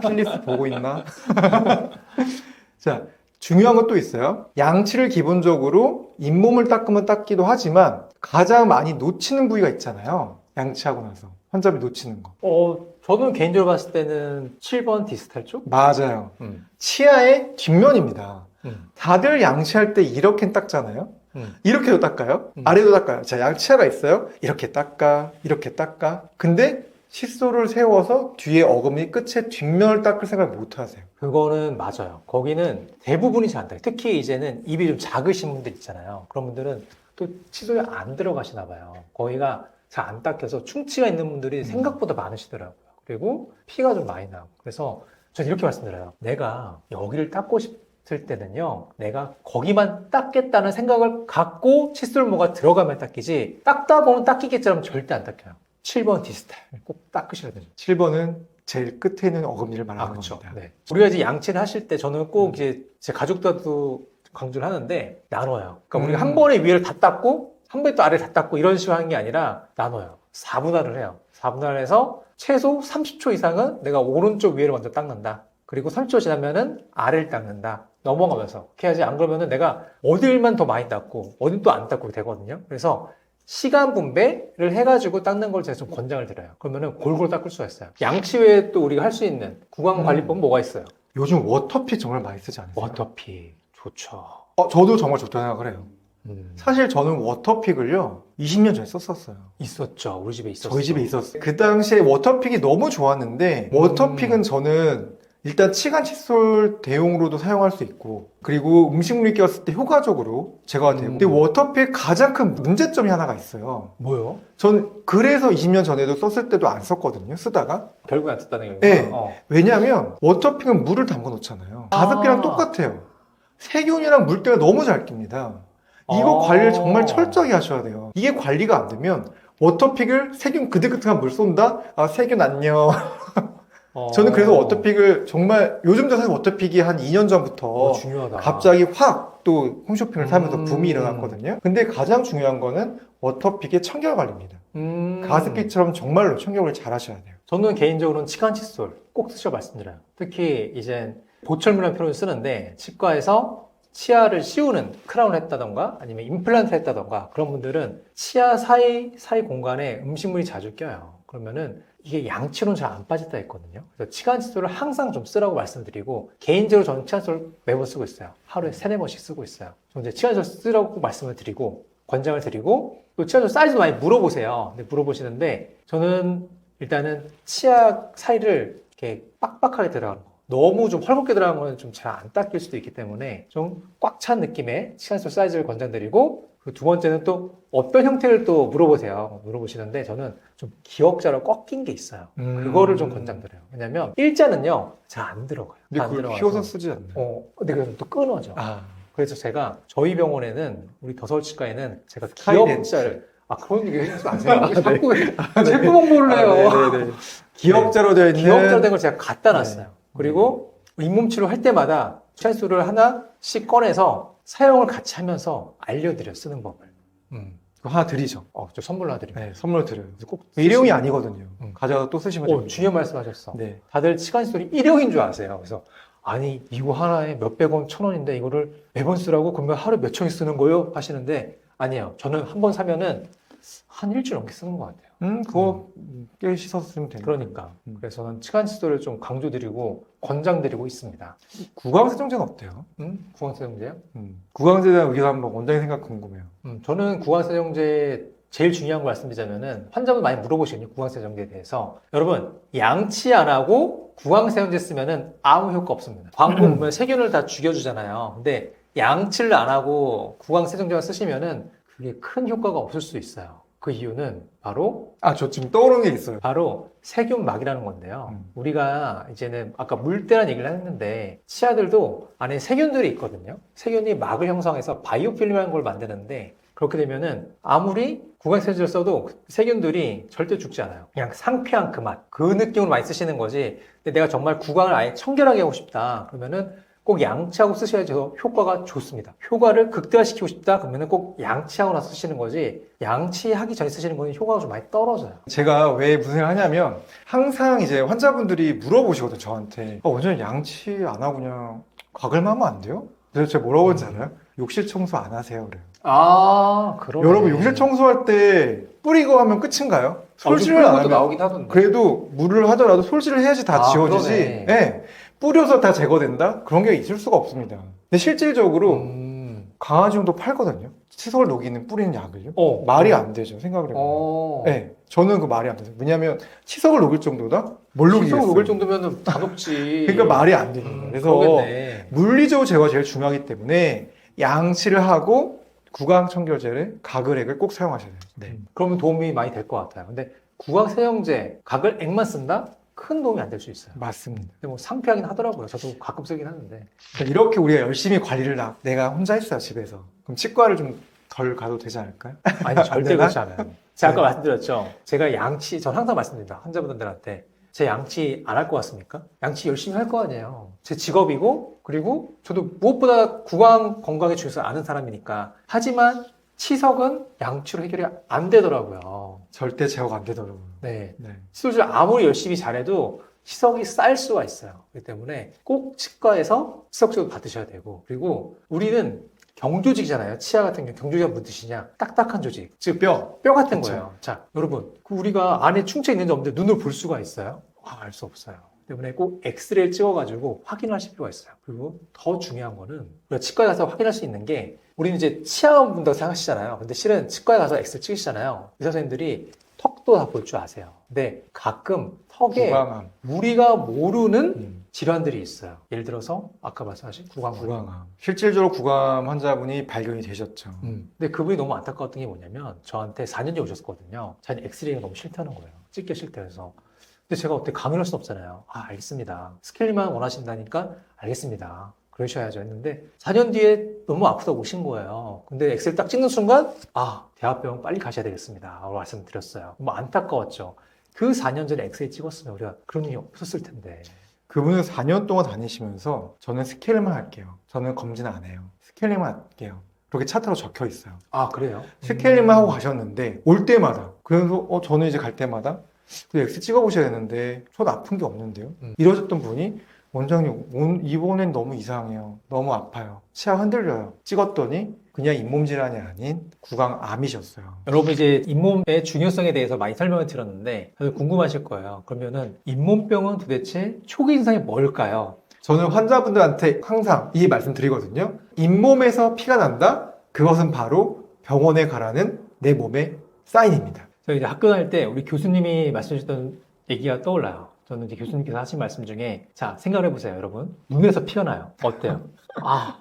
필립스 보고 있나? 자, 중요한 건 또 있어요. 양치를 기본적으로 잇몸을 닦으면 닦기도 하지만 가장 많이 놓치는 부위가 있잖아요. 양치하고 나서. 환자분이 놓치는 거. 저는 개인적으로 봤을 때는 7번 디스탈 쪽? 맞아요. 치아의 뒷면입니다. 음. 다들 양치할 때 이렇게 닦잖아요. 음. 이렇게도 닦아요. 음. 아래도 닦아요. 자, 양치아가 있어요. 이렇게 닦아, 이렇게 닦아. 근데 칫솔을 세워서 뒤에 어금니 끝에 뒷면을 닦을 생각 못 하세요. 그거는 맞아요. 거기는 대부분이 잘 안 닦아요. 특히 이제는 입이 좀 작으신 분들 있잖아요. 그런 분들은 또 칫솔이 안 들어가시나 봐요. 거기가 잘 안 닦여서 충치가 있는 분들이 생각보다 많으시더라고요. 그리고 피가 좀 많이 나고. 그래서 저는 이렇게 말씀드려요. 내가 여기를 닦고 싶을 때는요, 내가 거기만 닦겠다는 생각을 갖고 칫솔모가 들어가면 닦이지, 닦다 보면 닦이겠지라면 절대 안 닦여요. 7번 디스탈 꼭 닦으셔야 돼요. 7번은 제일 끝에 있는 어금니를 말하는 그렇죠. 겁니다. 네. 우리가 이제 양치를 하실 때 저는 꼭 이제 제 가족들도 강조를 하는데 나눠요. 그러니까 우리가 한 번에 위를 다 닦고 한 번에 또 아래를 다 닦고 이런 식으로 하는 게 아니라 나눠요. 4분할을 해요. 4분할해서 최소 30초 이상은 내가 오른쪽 위를 먼저 닦는다. 그리고 30초 지나면은 아래를 닦는다. 넘어가면서 이렇게 해야지. 안 그러면은 내가 어딜만 더 많이 닦고 어딘 또 안 닦고 되거든요. 그래서 시간 분배를 해가지고 닦는 걸 제가 좀 권장을 드려요. 그러면은 골고루 닦을 수가 있어요. 양치 외에 또 우리가 할 수 있는 구강 관리법은 뭐가 있어요? 요즘 워터픽 정말 많이 쓰지 않으세요? 워터픽 좋죠. 저도 정말 좋다고 생각을 해요. 사실 저는 워터픽을요 20년 전에 썼었어요. 있었죠. 우리 집에 있었어요. 저희 집에 있었어요. 그 당시에 워터픽이 너무 좋았는데 워터픽은 저는 일단 치간 칫솔 대용으로도 사용할 수 있고 그리고 음식물이 꼈을 때 효과적으로 제거가 되고 근데 워터픽 가장 큰 문제점이 하나가 있어요. 뭐요? 전 그래서 20년 전에도 썼을 때도 안 썼거든요. 쓰다가 결국에 안 썼다는 네. 얘기구나. 왜냐하면 워터픽은 물을 담궈 놓잖아요. 가습기랑 똑같아요. 세균이랑 물때가 너무 잘 낍니다. 이거 관리를 정말 철저히 하셔야 돼요. 이게 관리가 안 되면 워터픽을 세균 그득그득한 물 쏜다? 세균 안녕. 저는 그래서 워터픽을 정말 요즘도 사실 워터픽이 한 2년 전부터 중요하다. 갑자기 확 또 홈쇼핑을 사면서 붐이 일어났거든요. 근데 가장 중요한 거는 워터픽의 청결 관리입니다. 가습기처럼 정말로 청결을 잘 하셔야 돼요. 저는 개인적으로는 치간 칫솔 꼭 쓰셔 말씀드려요. 특히 이제 보철물이라는 표현을 쓰는데 치과에서 치아를 씌우는 크라운을 했다던가 아니면 임플란트를 했다던가 그런 분들은 치아 사이 공간에 음식물이 자주 껴요. 그러면은 이게 양치로는 잘 안 빠졌다 했거든요. 그래서 치간 칫솔을 항상 좀 쓰라고 말씀드리고 개인적으로 저는 치간 칫솔 매번 쓰고 있어요. 하루에 3-4번씩 쓰고 있어요. 저는 이제 치간 칫솔 쓰라고 말씀을 드리고 권장을 드리고 또 치아 칫솔 사이즈도 많이 물어보세요. 근데 물어보시는데 저는 일단은 치아 사이를 이렇게 빡빡하게 들어가는 거. 너무 좀 헐겁게 들어간 거는 좀 잘 안 닦일 수도 있기 때문에 좀 꽉 찬 느낌의 치간 칫솔 사이즈를 권장드리고 그 두 번째는 또 어떤 형태를 또 물어보시는데 저는 좀 기역자로 꺾인 게 있어요. 그거를 좀 권장드려요. 왜냐면 일자는요 잘 안 들어가요. 근데 안 그걸 들어가서. 휘어서 쓰지 않나요? 근데 그래서 또 끊어져. 그래서 제가 저희 병원에는 우리 더서울치과에는 제가 스카이덴트. 기업자를 그런 얘기 해주시면 안 돼요. 자꾸 제품 홍보를 해요. 네네네. 기억자로 되어 있는 기억자로 된 걸 제가 갖다 놨어요. 그리고 잇몸치료 할 때마다 찰수를 하나씩 꺼내서 사용을 같이 하면서 알려드려 쓰는 법을. 그거 하나 드리죠. 저 선물로 드립니다. 네, 선물 드려요. 그래서 꼭 일회용이 아니거든요. 음. 가져가서 또 쓰시면 됩니다. 중요한 말씀하셨어. 네. 다들 치간시술이 일회용인 줄 아세요. 그래서 아니 이거 하나에 몇백 원, 1,000원인데 이거를 매번 쓰라고 그러면 하루 몇 총이 쓰는 거요? 하시는데 아니에요. 저는 한 번 사면은 한 일주일 넘게 쓰는 것 같아요. 그거 깨 씻어서 쓰면 되니까. 그러니까 그래서 저는 치간시술을 좀 강조드리고 권장드리고 있습니다. 구강세정제는 어때요? 구강세정제요? 구강세에 대한 의견 한번 원장님 생각 궁금해요. 저는 구강세정제 제일 중요한 거 말씀드리자면은 환자분 많이 물어보시거든요. 구강세정제에 대해서. 여러분 양치 안 하고 구강세정제 쓰면은 아무 효과 없습니다. 광고 보면 세균을 다 죽여주잖아요. 근데 양치를 안 하고 구강세정제만 쓰시면은 그게 큰 효과가 없을 수 있어요. 그 이유는 바로 저 지금 떠오르는 게 있어요. 세균막이라는 건데요. 우리가 이제는 아까 물때란 얘기를 했는데 치아들도 안에 세균들이 있거든요. 세균이 막을 형성해서 바이오필름이라는 걸 만드는데 그렇게 되면은 아무리 구강세정제를 써도 세균들이 절대 죽지 않아요. 그냥 상쾌한 그 맛, 그 느낌으로 많이 쓰시는 거지. 근데 내가 정말 구강을 아예 청결하게 하고 싶다. 그러면은 꼭 양치하고 쓰셔야지 효과가 좋습니다. 효과를 극대화시키고 싶다? 그러면은 꼭 양치하고 나서 쓰시는 거지 양치하기 전에 쓰시는 거는 효과가 좀 많이 떨어져요. 제가 왜 무슨 생각을 하냐면 항상 이제 환자분들이 물어보시거든요, 저한테. 원장님 양치 안 하고 그냥 가글만 하면 안 돼요? 그래서 제가 뭐라고 하는지 알아요? 욕실 청소 안 하세요, 그래요. 그러네. 여러분 욕실 청소할 때 뿌리고 하면 끝인가요? 솔질을 안 것도 하면 나오긴 하던데. 그래도 물을 하더라도 솔질을 해야지 다 지워지지. 그러네. 네. 뿌려서 다 제거된다? 그런 게 있을 수가 없습니다. 근데 실질적으로 강아지용도 팔거든요. 치석을 녹이는 뿌리는 약을요. 말이 안 되죠. 생각을 해보면. 네, 저는 그 말이 안 돼요. 왜냐하면 치석을 녹일 정도다? 뭘 녹이겠어요? 치석을 녹일 정도면 다 녹지. 그러니까 말이 안 되는 거예요. 그래서 그러겠네. 물리적으로 제거가 제일 중요하기 때문에 양치를 하고 구강 청결제를 가글액을 꼭 사용하셔야 돼요. 네. 그러면 도움이 많이 될 것 같아요. 근데 구강세정제, 가글액만 쓴다? 큰 도움이 안 될 수 있어요. 맞습니다. 근데 뭐 상쾌하긴 하더라고요. 저도 가끔 쓰긴 하는데. 이렇게 우리가 열심히 관리를 내가 혼자 했어요, 집에서. 그럼 치과를 좀 덜 가도 되지 않을까요? 아니, 절대 되나? 그렇지 않아요. 제가 아까 네. 말씀드렸죠. 제가 양치, 전 항상 말씀드립니다. 환자분들한테. 제 양치 안 할 것 같습니까? 양치 열심히 할 거 아니에요. 제 직업이고, 그리고 저도 무엇보다 구강 건강에 중요해서 아는 사람이니까. 하지만 치석은 양치로 해결이 안 되더라고요. 절대 제거가 안 되더라고요. 네. 네. 치료를 아무리 열심히 잘해도 치석이 쌓일 수가 있어요. 그렇기 때문에 꼭 치과에서 치석제도 받으셔야 되고, 그리고 우리는 경조직이잖아요. 치아 같은 경우 경조직이 무슨 뜻이냐? 딱딱한 조직. 즉 뼈 같은 그쵸. 거예요. 자, 여러분, 우리가 안에 충체 있는지 없는지 눈으로 볼 수가 있어요? 알 수 없어요. 때문에 꼭 엑스레이를 찍어가지고 확인하실 필요가 있어요. 그리고 더 중요한 거는 우리가 치과에 가서 확인할 수 있는 게 우리는 이제 치아만 본다고 생각하시잖아요. 근데 실은 치과에 가서 엑스레이 찍으시잖아요. 의사 선생님들이 턱도 다 볼 줄 아세요. 근데 가끔 턱에 구강암. 우리가 모르는 질환들이 있어요. 예를 들어서 아까 말씀하신 구강암. 구강암. 실질적으로 구강 환자분이 발견이 되셨죠. 근데 그분이 너무 안타까웠던 게 뭐냐면 저한테 4년 전에 오셨거든요. 자기 엑스레이가 너무 싫다는 거예요. 찍기 싫다 해서. 근데 제가 어떻게 강요할 수는 없잖아요. 알겠습니다. 스케일만 원하신다니까 알겠습니다. 그러셔야죠 했는데 4년 뒤에 너무 아프다고 오신 거예요. 근데 엑스레이 딱 찍는 순간 대학병원 빨리 가셔야 되겠습니다. 라고 말씀드렸어요. 너무 안타까웠죠. 그 4년 전에 엑스레이 찍었으면 우리가 그런 일이 없었을 텐데. 그분은 4년 동안 다니시면서 저는 스케일만 할게요. 저는 검진 안 해요. 스케일만 할게요. 그렇게 차트로 적혀 있어요. 그래요? 스케일만 하고 가셨는데 올 때마다 그래서 저는 이제 갈 때마다 엑스 찍어보셔야 되는데 저도 아픈 게 없는데요. 이러셨던 분이 원장님 이번엔 너무 이상해요. 너무 아파요. 치아 흔들려요. 찍었더니 그냥 잇몸 질환이 아닌 구강암이셨어요. 여러분 이제 잇몸의 중요성에 대해서 많이 설명을 드렸는데 다들 궁금하실 거예요. 그러면은 잇몸병은 도대체 초기 증상이 뭘까요? 저는 환자분들한테 항상 이 말씀 드리거든요. 잇몸에서 피가 난다? 그것은 바로 병원에 가라는 내 몸의 사인입니다. 저희 이제 학교 다닐 때 우리 교수님이 말씀해 주셨던 얘기가 떠올라요. 저는 이제 교수님께서 하신 말씀 중에 자 생각을 해보세요 여러분. 눈에서 피가 나요. 어때요?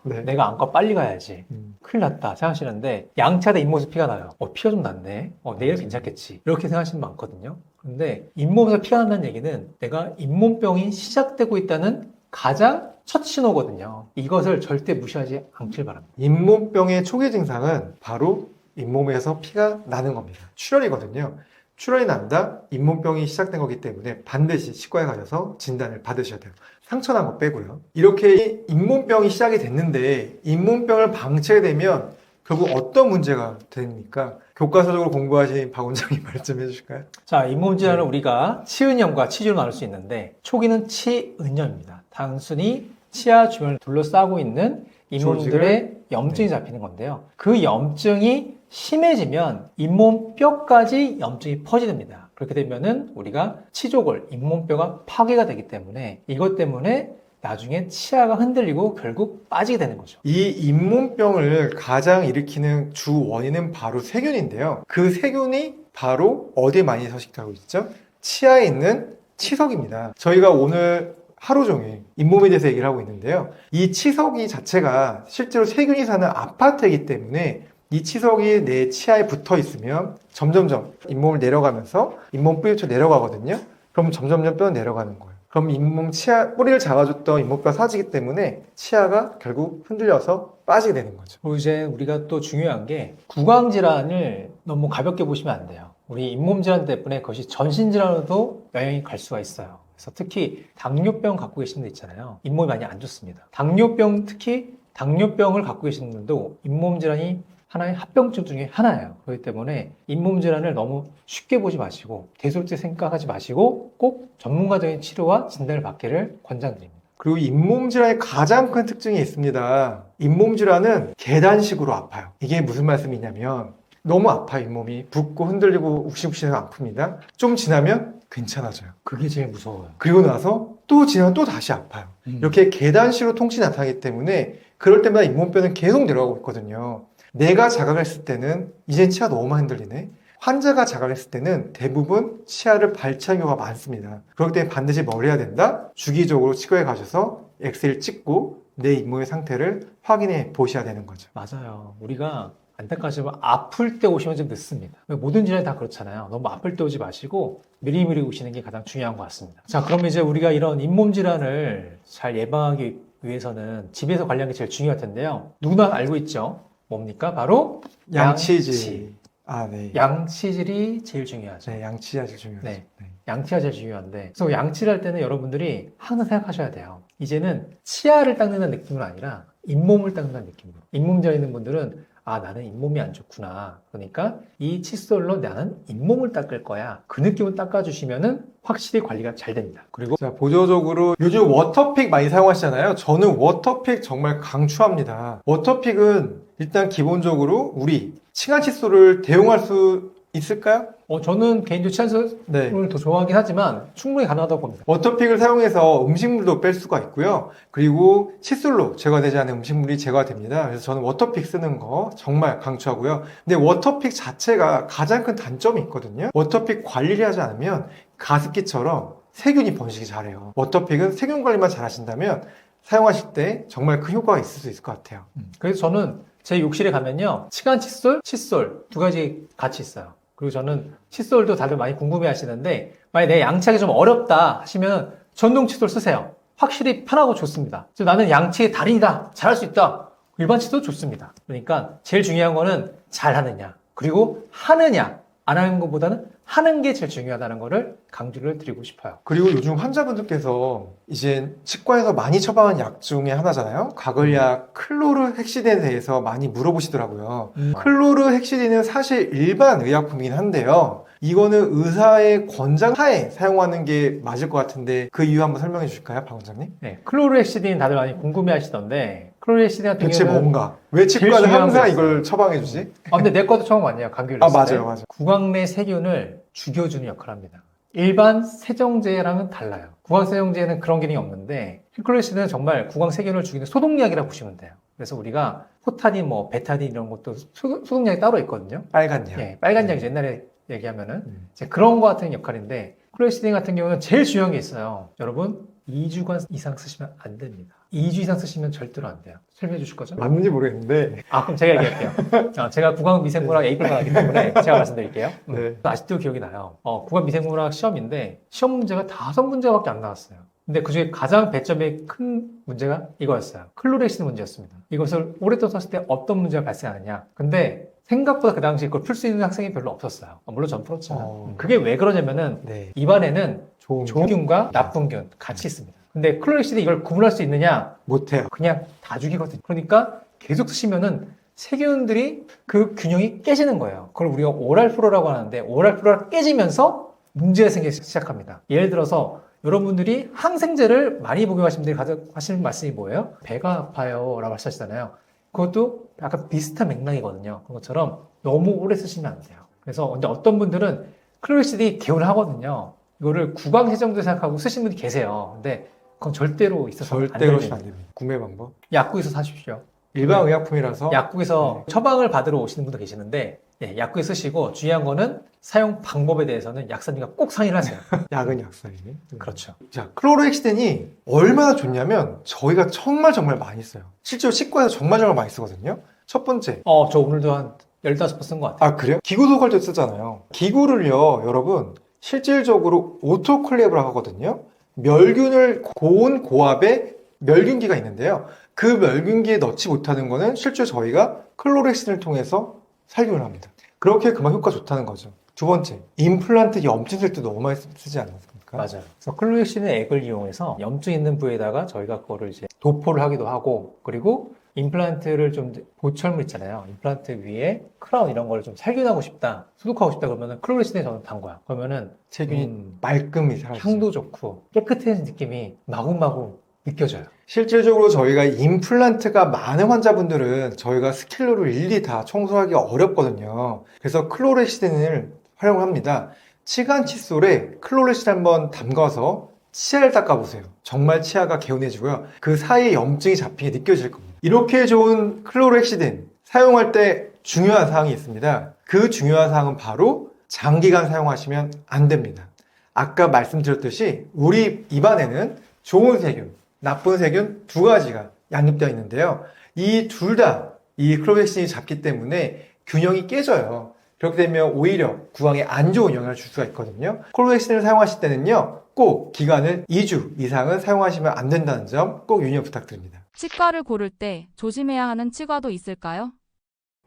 네. 내가 안과 빨리 가야지. 큰일 났다 생각하시는데 양치하다 잇몸에서 피가 나요. 피가 좀 났네. 내일 괜찮겠지. 이렇게 생각하시는 분 많거든요. 그런데 잇몸에서 피가 난다는 얘기는 내가 잇몸병이 시작되고 있다는 가장 첫 신호거든요. 이것을 절대 무시하지 않길 바랍니다. 잇몸병의 초기 증상은 바로 잇몸에서 피가 나는 겁니다. 출혈이거든요. 출혈이 난다, 잇몸병이 시작된 거기 때문에 반드시 치과에 가셔서 진단을 받으셔야 돼요. 상처난 거 빼고요. 이렇게 잇몸병이 시작이 됐는데 잇몸병을 방치하게 되면 결국 어떤 문제가 됩니까? 교과서적으로 공부하신 박 원장님 말씀해 주실까요? 자, 잇몸 질환은 네. 우리가 치은염과 치주로 나눌 수 있는데 초기는 치은염입니다. 단순히 치아 주변을 둘러싸고 있는 잇몸들의 염증이 잡히는 건데요. 그 염증이 심해지면 잇몸뼈까지 염증이 퍼지됩니다. 그렇게 되면은 우리가 치조골, 잇몸뼈가 파괴가 되기 때문에 이것 때문에 나중에 치아가 흔들리고 결국 빠지게 되는 거죠. 이 잇몸병을 가장 일으키는 주 원인은 바로 세균인데요. 그 세균이 바로 어디에 많이 서식하고 있죠? 치아에 있는 치석입니다. 저희가 오늘 하루 종일 잇몸에 대해서 얘기를 하고 있는데요. 이 치석이 자체가 실제로 세균이 사는 아파트이기 때문에 이 치석이 내 치아에 붙어 있으면 점점점 잇몸을 내려가면서 잇몸 뿌리쳐 내려가거든요. 그럼 점점점 뼈는 내려가는 거예요. 그럼 잇몸 치아, 뿌리를 잡아줬던 잇몸뼈가 사라지기 때문에 치아가 결국 흔들려서 빠지게 되는 거죠. 그리고 이제 우리가 또 중요한 게 구강질환을 너무 가볍게 보시면 안 돼요. 우리 잇몸 질환 때문에 그것이 전신 질환으로도 영향이 갈 수가 있어요. 그래서 특히 당뇨병 갖고 계신 분들 있잖아요. 잇몸이 많이 안 좋습니다. 당뇨병, 특히 당뇨병을 갖고 계신 분들도 잇몸 질환이 하나의 합병증 중에 하나예요. 그렇기 때문에 잇몸 질환을 너무 쉽게 보지 마시고 대수롭게 생각하지 마시고 꼭 전문가적인 치료와 진단을 받기를 권장드립니다. 그리고 잇몸 질환의 가장 큰 특징이 있습니다. 잇몸 질환은 계단식으로 아파요. 이게 무슨 말씀이냐면 너무 아파요. 잇몸이 붓고 흔들리고 욱신욱신해서 아픕니다. 좀 지나면 괜찮아져요. 그게 제일 무서워요. 그리고 나서 또 지나면 또 다시 아파요. 이렇게 계단식으로 통증이 나타나기 때문에 그럴 때마다 잇몸뼈는 계속 내려가고 있거든요. 내가 자각했을 때는 이젠 치아 너무 많이 흔들리네. 환자가 자각했을 때는 대부분 치아를 발치하는 경우가 많습니다. 그렇기 때문에 반드시 뭘 해야 된다? 주기적으로 치과에 가셔서 엑스레이를 찍고 내 잇몸의 상태를 확인해 보셔야 되는 거죠. 맞아요. 우리가 안타까우지만 아플 때 오시면 좀 늦습니다. 모든 질환이 다 그렇잖아요. 너무 아플 때 오지 마시고 미리미리 오시는 게 가장 중요한 것 같습니다. 자, 그럼 이제 우리가 이런 잇몸 질환을 잘 예방하기 위해서는 집에서 관리하는 게 제일 중요할 텐데요. 누구나 알고 있죠. 뭡니까? 바로 양치질. 아, 네. 양치질이 제일 중요하죠. 네, 양치가 제일 중요하죠. 네. 양치가 제일 중요한데, 그래서 양치를 할 때는 여러분들이 항상 생각하셔야 돼요. 이제는 치아를 닦는다는 느낌은 아니라 잇몸을 닦는다는 느낌으로. 잇몸 져 있는 분들은 아, 나는 잇몸이 안 좋구나. 그러니까 이 칫솔로 나는 잇몸을 닦을 거야. 그 느낌을 닦아주시면은 확실히 관리가 잘 됩니다. 그리고 자, 보조적으로 요즘 워터픽 많이 사용하시잖아요. 저는 워터픽 정말 강추합니다. 워터픽은 일단 기본적으로 우리 층간 칫솔을 대용할 수 있을까요? 저는 개인적으로 치안을 네. 더 좋아하긴 하지만 충분히 가능하다고 봅니다. 워터픽을 사용해서 음식물도 뺄 수가 있고요. 그리고 칫솔로 제거되지 않은 음식물이 제거가 됩니다. 그래서 저는 워터픽 쓰는 거 정말 강추하고요. 근데 워터픽 자체가 가장 큰 단점이 있거든요. 워터픽 관리를 하지 않으면 가습기처럼 세균이 번식이 잘해요. 워터픽은 세균 관리만 잘 하신다면 사용하실 때 정말 큰 효과가 있을 수 있을 것 같아요. 그래서 저는 제 욕실에 가면요. 치간 칫솔, 칫솔 두 가지 같이 있어요. 그리고 저는 칫솔도 다들 많이 궁금해 하시는데 만약에 내가 양치하기 좀 어렵다 하시면 전동 칫솔 쓰세요. 확실히 편하고 좋습니다. 나는 양치의 달인이다. 잘할 수 있다. 일반 칫솔 좋습니다. 그러니까 제일 중요한 거는 잘하느냐. 그리고 하느냐. 안 하는 것보다는 하는 게 제일 중요하다는 거를 강조를 드리고 싶어요. 그리고 요즘 환자분들께서 이제 치과에서 많이 처방한 약 중에 하나잖아요. 가글약 클로르 헥시딘에 대해서 많이 물어보시더라고요. 클로르 헥시딘은 사실 일반 의약품이긴 한데요. 이거는 의사의 권장 하에 사용하는 게 맞을 것 같은데 그 이유 한번 설명해 주실까요, 박 원장님? 네, 클로르헥시딘 다들 많이 궁금해 하시던데 클로르헥시딘 같은 대체 경우는 뭔가? 왜 치과는 중요한 항상 게 이걸 처방해 주지? 근데 내 것도 처음 아니에요. 감기를 아, 했을 때. 맞아요, 맞아요. 구강 내 세균을 죽여주는 역할을 합니다. 일반 세정제랑은 달라요. 구강 세정제는 그런 기능이 없는데 클로르헥시딘은 정말 구강 세균을 죽이는 소독약이라고 보시면 돼요. 그래서 우리가 포타딘, 베타딘 이런 것도 소독약이 따로 있거든요. 빨간 약. 예, 빨간 약이죠. 옛날에 얘기하면은 이제 그런 거 같은 역할인데 클로르헥시딘 같은 경우는 제일 중요한 게 있어요. 여러분 2주간 이상 쓰시면 안 됩니다. 2주 이상 쓰시면 절대로 안 돼요. 설명해 주실 거죠? 맞는지 모르겠는데. 그럼 제가 얘기할게요. 제가 구강미생물학 A클을 하기 때문에 제가 말씀드릴게요. 네. 아직도 기억이 나요. 구강미생물학 시험인데 시험 문제가 5문제밖에 안 나왔어요. 근데 그중에 가장 배점이 큰 문제가 이거였어요. 클로렉신 문제였습니다. 이것을 오랫동안 썼을 때 어떤 문제가 발생하느냐. 근데 생각보다 그 당시에 그걸 풀 수 있는 학생이 별로 없었어요. 물론 전 풀었지만. 그게 왜 그러냐면은 네. 입안에는 좋은 좋은 균과 나쁜 균 같이 있습니다. 근데 클로렉신이 이걸 구분할 수 있느냐? 못해요. 그냥 다 죽이거든요. 그러니까 계속 쓰시면은 세균들이 그 균형이 깨지는 거예요. 그걸 우리가 오랄 플로라고 하는데 오랄 플로라가 깨지면서 문제가 생기기 시작합니다. 예를 들어서 여러분들이 항생제를 많이 복용하시는 분들이 하시는 말씀이 뭐예요? 배가 아파요 라고 하시잖아요. 그것도 약간 비슷한 맥락이거든요. 그런 것처럼 너무 오래 쓰시면 안 돼요. 그래서 근데 어떤 분들은 클로리시디 개운을 하거든요. 이거를 구강세정제 생각하고 쓰시는 분이 계세요. 근데 그건 절대로 있어서 안 절대로 됩니다. 안 됩니다. 구매 방법. 약국에서 사십시오. 일반 의약품이라서 약국에서 처방을 받으러 오시는 분도 계시는데 약국에 쓰시고 중요한 거는 사용 방법에 대해서는 약사님과 꼭 상의를 하세요. 약은 약사님. 그렇죠. 자, 클로로헥시딘이 얼마나 좋냐면 저희가 정말 많이 써요. 실제로 치과에서 정말 많이 쓰거든요. 첫 번째. 저 오늘도 한 15번 쓴 것 같아요. 아, 그래요? 기구 도갈 때 쓰잖아요. 기구를요, 여러분, 실질적으로 오토클레이브라고 하거든요. 멸균을 고온 고압의 멸균기가 있는데요. 그 멸균기에 넣지 못하는 거는 실제 저희가 클로렉신을 통해서 살균을 합니다. 그렇게 그만 효과 좋다는 거죠. 두 번째, 임플란트 염증 쓸 때 너무 많이 쓰지 않습니까? 맞아요. 그래서 클로렉신의 액을 이용해서 염증 있는 부위에다가 저희가 그거를 이제 도포를 하기도 하고, 그리고 임플란트를 좀 보철물 있잖아요. 임플란트 위에 크라운 이런 거를 좀 살균하고 싶다, 소독하고 싶다 그러면은 클로렉신에 저는 담궈요. 그러면은 세균이 말끔히 사라지죠. 향도 좋고 깨끗해진 느낌이 마구마구 느껴져요. 실질적으로 저희가 임플란트가 많은 환자분들은 저희가 스킬러를 일일이 다 청소하기 어렵거든요. 그래서 클로레시딘을 활용을 합니다. 치간 칫솔에 클로레시딘 한번 담가서 치아를 닦아보세요. 정말 치아가 개운해지고요. 그 사이에 염증이 잡히게 느껴질 겁니다. 이렇게 좋은 클로레시딘 사용할 때 중요한 사항이 있습니다. 그 중요한 사항은 바로 장기간 사용하시면 안 됩니다. 아까 말씀드렸듯이 우리 입안에는 좋은 세균, 나쁜 세균 두 가지가 양립되어 있는데요. 이 둘 다 이 클로렉신이 잡기 때문에 균형이 깨져요. 그렇게 되면 오히려 구강에 안 좋은 영향을 줄 수가 있거든요. 클로렉신을 사용하실 때는요, 꼭 기간을 2주 이상은 사용하시면 안 된다는 점 꼭 유념 부탁드립니다. 치과를 고를 때 조심해야 하는 치과도 있을까요?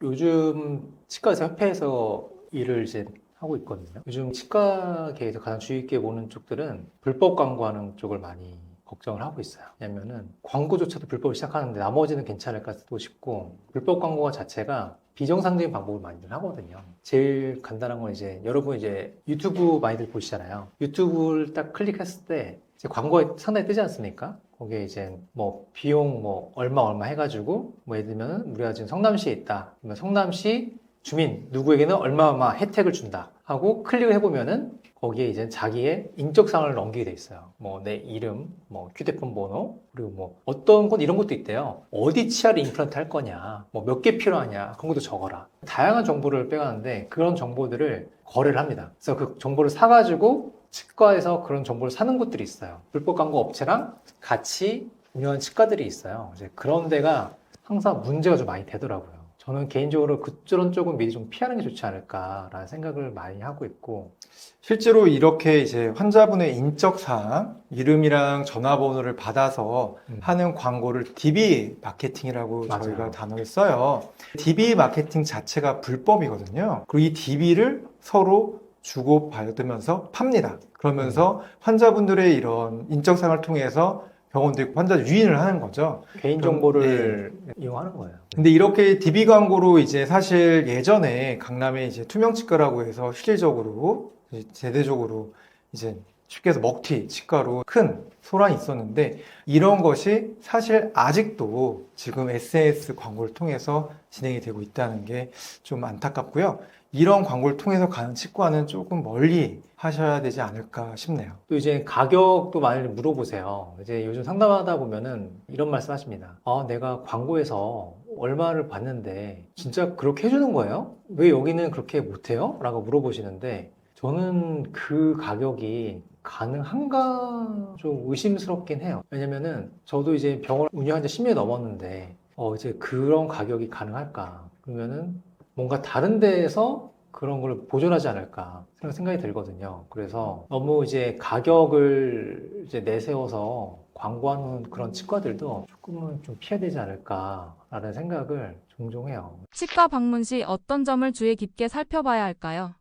요즘 치과에서 협회에서 일을 이제 하고 있거든요. 요즘 치과계에서 가장 주의 깊게 보는 쪽들은 불법 광고하는 쪽을 많이 걱정을 하고 있어요. 왜냐면은 광고조차도 불법을 시작하는데 나머지는 괜찮을까 싶고, 불법 광고 자체가 비정상적인 방법을 많이들 하거든요. 제일 간단한 건 이제 여러분 이제 유튜브 많이들 보시잖아요. 유튜브를 딱 클릭했을 때 이제 광고가 상당히 뜨지 않습니까? 거기에 이제 뭐 비용 뭐 얼마 해가지고 뭐 예를 들면 우리가 지금 성남시에 있다. 그러면 성남시 주민 누구에게는 얼마 혜택을 준다 하고 클릭을 해보면은 거기에 이제 자기의 인적사항을 넘기게 돼 있어요. 뭐 내 이름, 뭐 휴대폰 번호, 그리고 뭐 어떤 곳 이런 것도 있대요. 어디 치아를 임플란트 할 거냐, 뭐 몇 개 필요하냐 그런 것도 적어라. 다양한 정보를 빼가는데 그런 정보들을 거래를 합니다. 그래서 그 정보를 사가지고 치과에서 그런 정보를 사는 곳들이 있어요. 불법 광고 업체랑 같이 운영하는 치과들이 있어요. 이제 그런 데가 항상 문제가 좀 많이 되더라고요. 저는 개인적으로 그런 쪽은 미리 좀 피하는 게 좋지 않을까라는 생각을 많이 하고 있고, 실제로 이렇게 이제 환자분의 인적사항, 이름이랑 전화번호를 받아서 하는 광고를 DB 마케팅이라고 맞아요. 저희가 단어를 써요. DB 마케팅 자체가 불법이거든요. 그리고 이 DB를 서로 주고받으면서 팝니다. 그러면서 환자분들의 이런 인적사항을 통해서 병원들이 환자 유인을 하는 거죠. 개인정보를 이용하는 거예요. 근데 이렇게 DB 광고로 이제 사실 예전에 강남에 이제 투명치과라고 해서 실질적으로 제대적으로 이제 쉽게 해서 먹튀 치과로 큰 소란이 있었는데, 이런 것이 사실 아직도 지금 SNS 광고를 통해서 진행이 되고 있다는 게 좀 안타깝고요. 이런 광고를 통해서 가는 치과는 조금 멀리 하셔야 되지 않을까 싶네요. 또 이제 가격도 많이 물어보세요. 이제 요즘 상담하다 보면은 이런 말씀 하십니다. 내가 광고에서 얼마를 받는데 진짜 그렇게 해주는 거예요? 왜 여기는 그렇게 못해요? 라고 물어보시는데, 저는 그 가격이 가능한가 좀 의심스럽긴 해요. 왜냐면은 저도 이제 병원 운영한 지 10년 넘었는데 이제 그런 가격이 가능할까? 그러면은 뭔가 다른 데에서 그런 걸 보존하지 않을까 생각이 들거든요. 그래서 너무 이제 가격을 이제 내세워서 광고하는 그런 치과들도 조금은 좀 피해야 되지 않을까라는 생각을 종종 해요. 치과 방문 시 어떤 점을 주의 깊게 살펴봐야 할까요?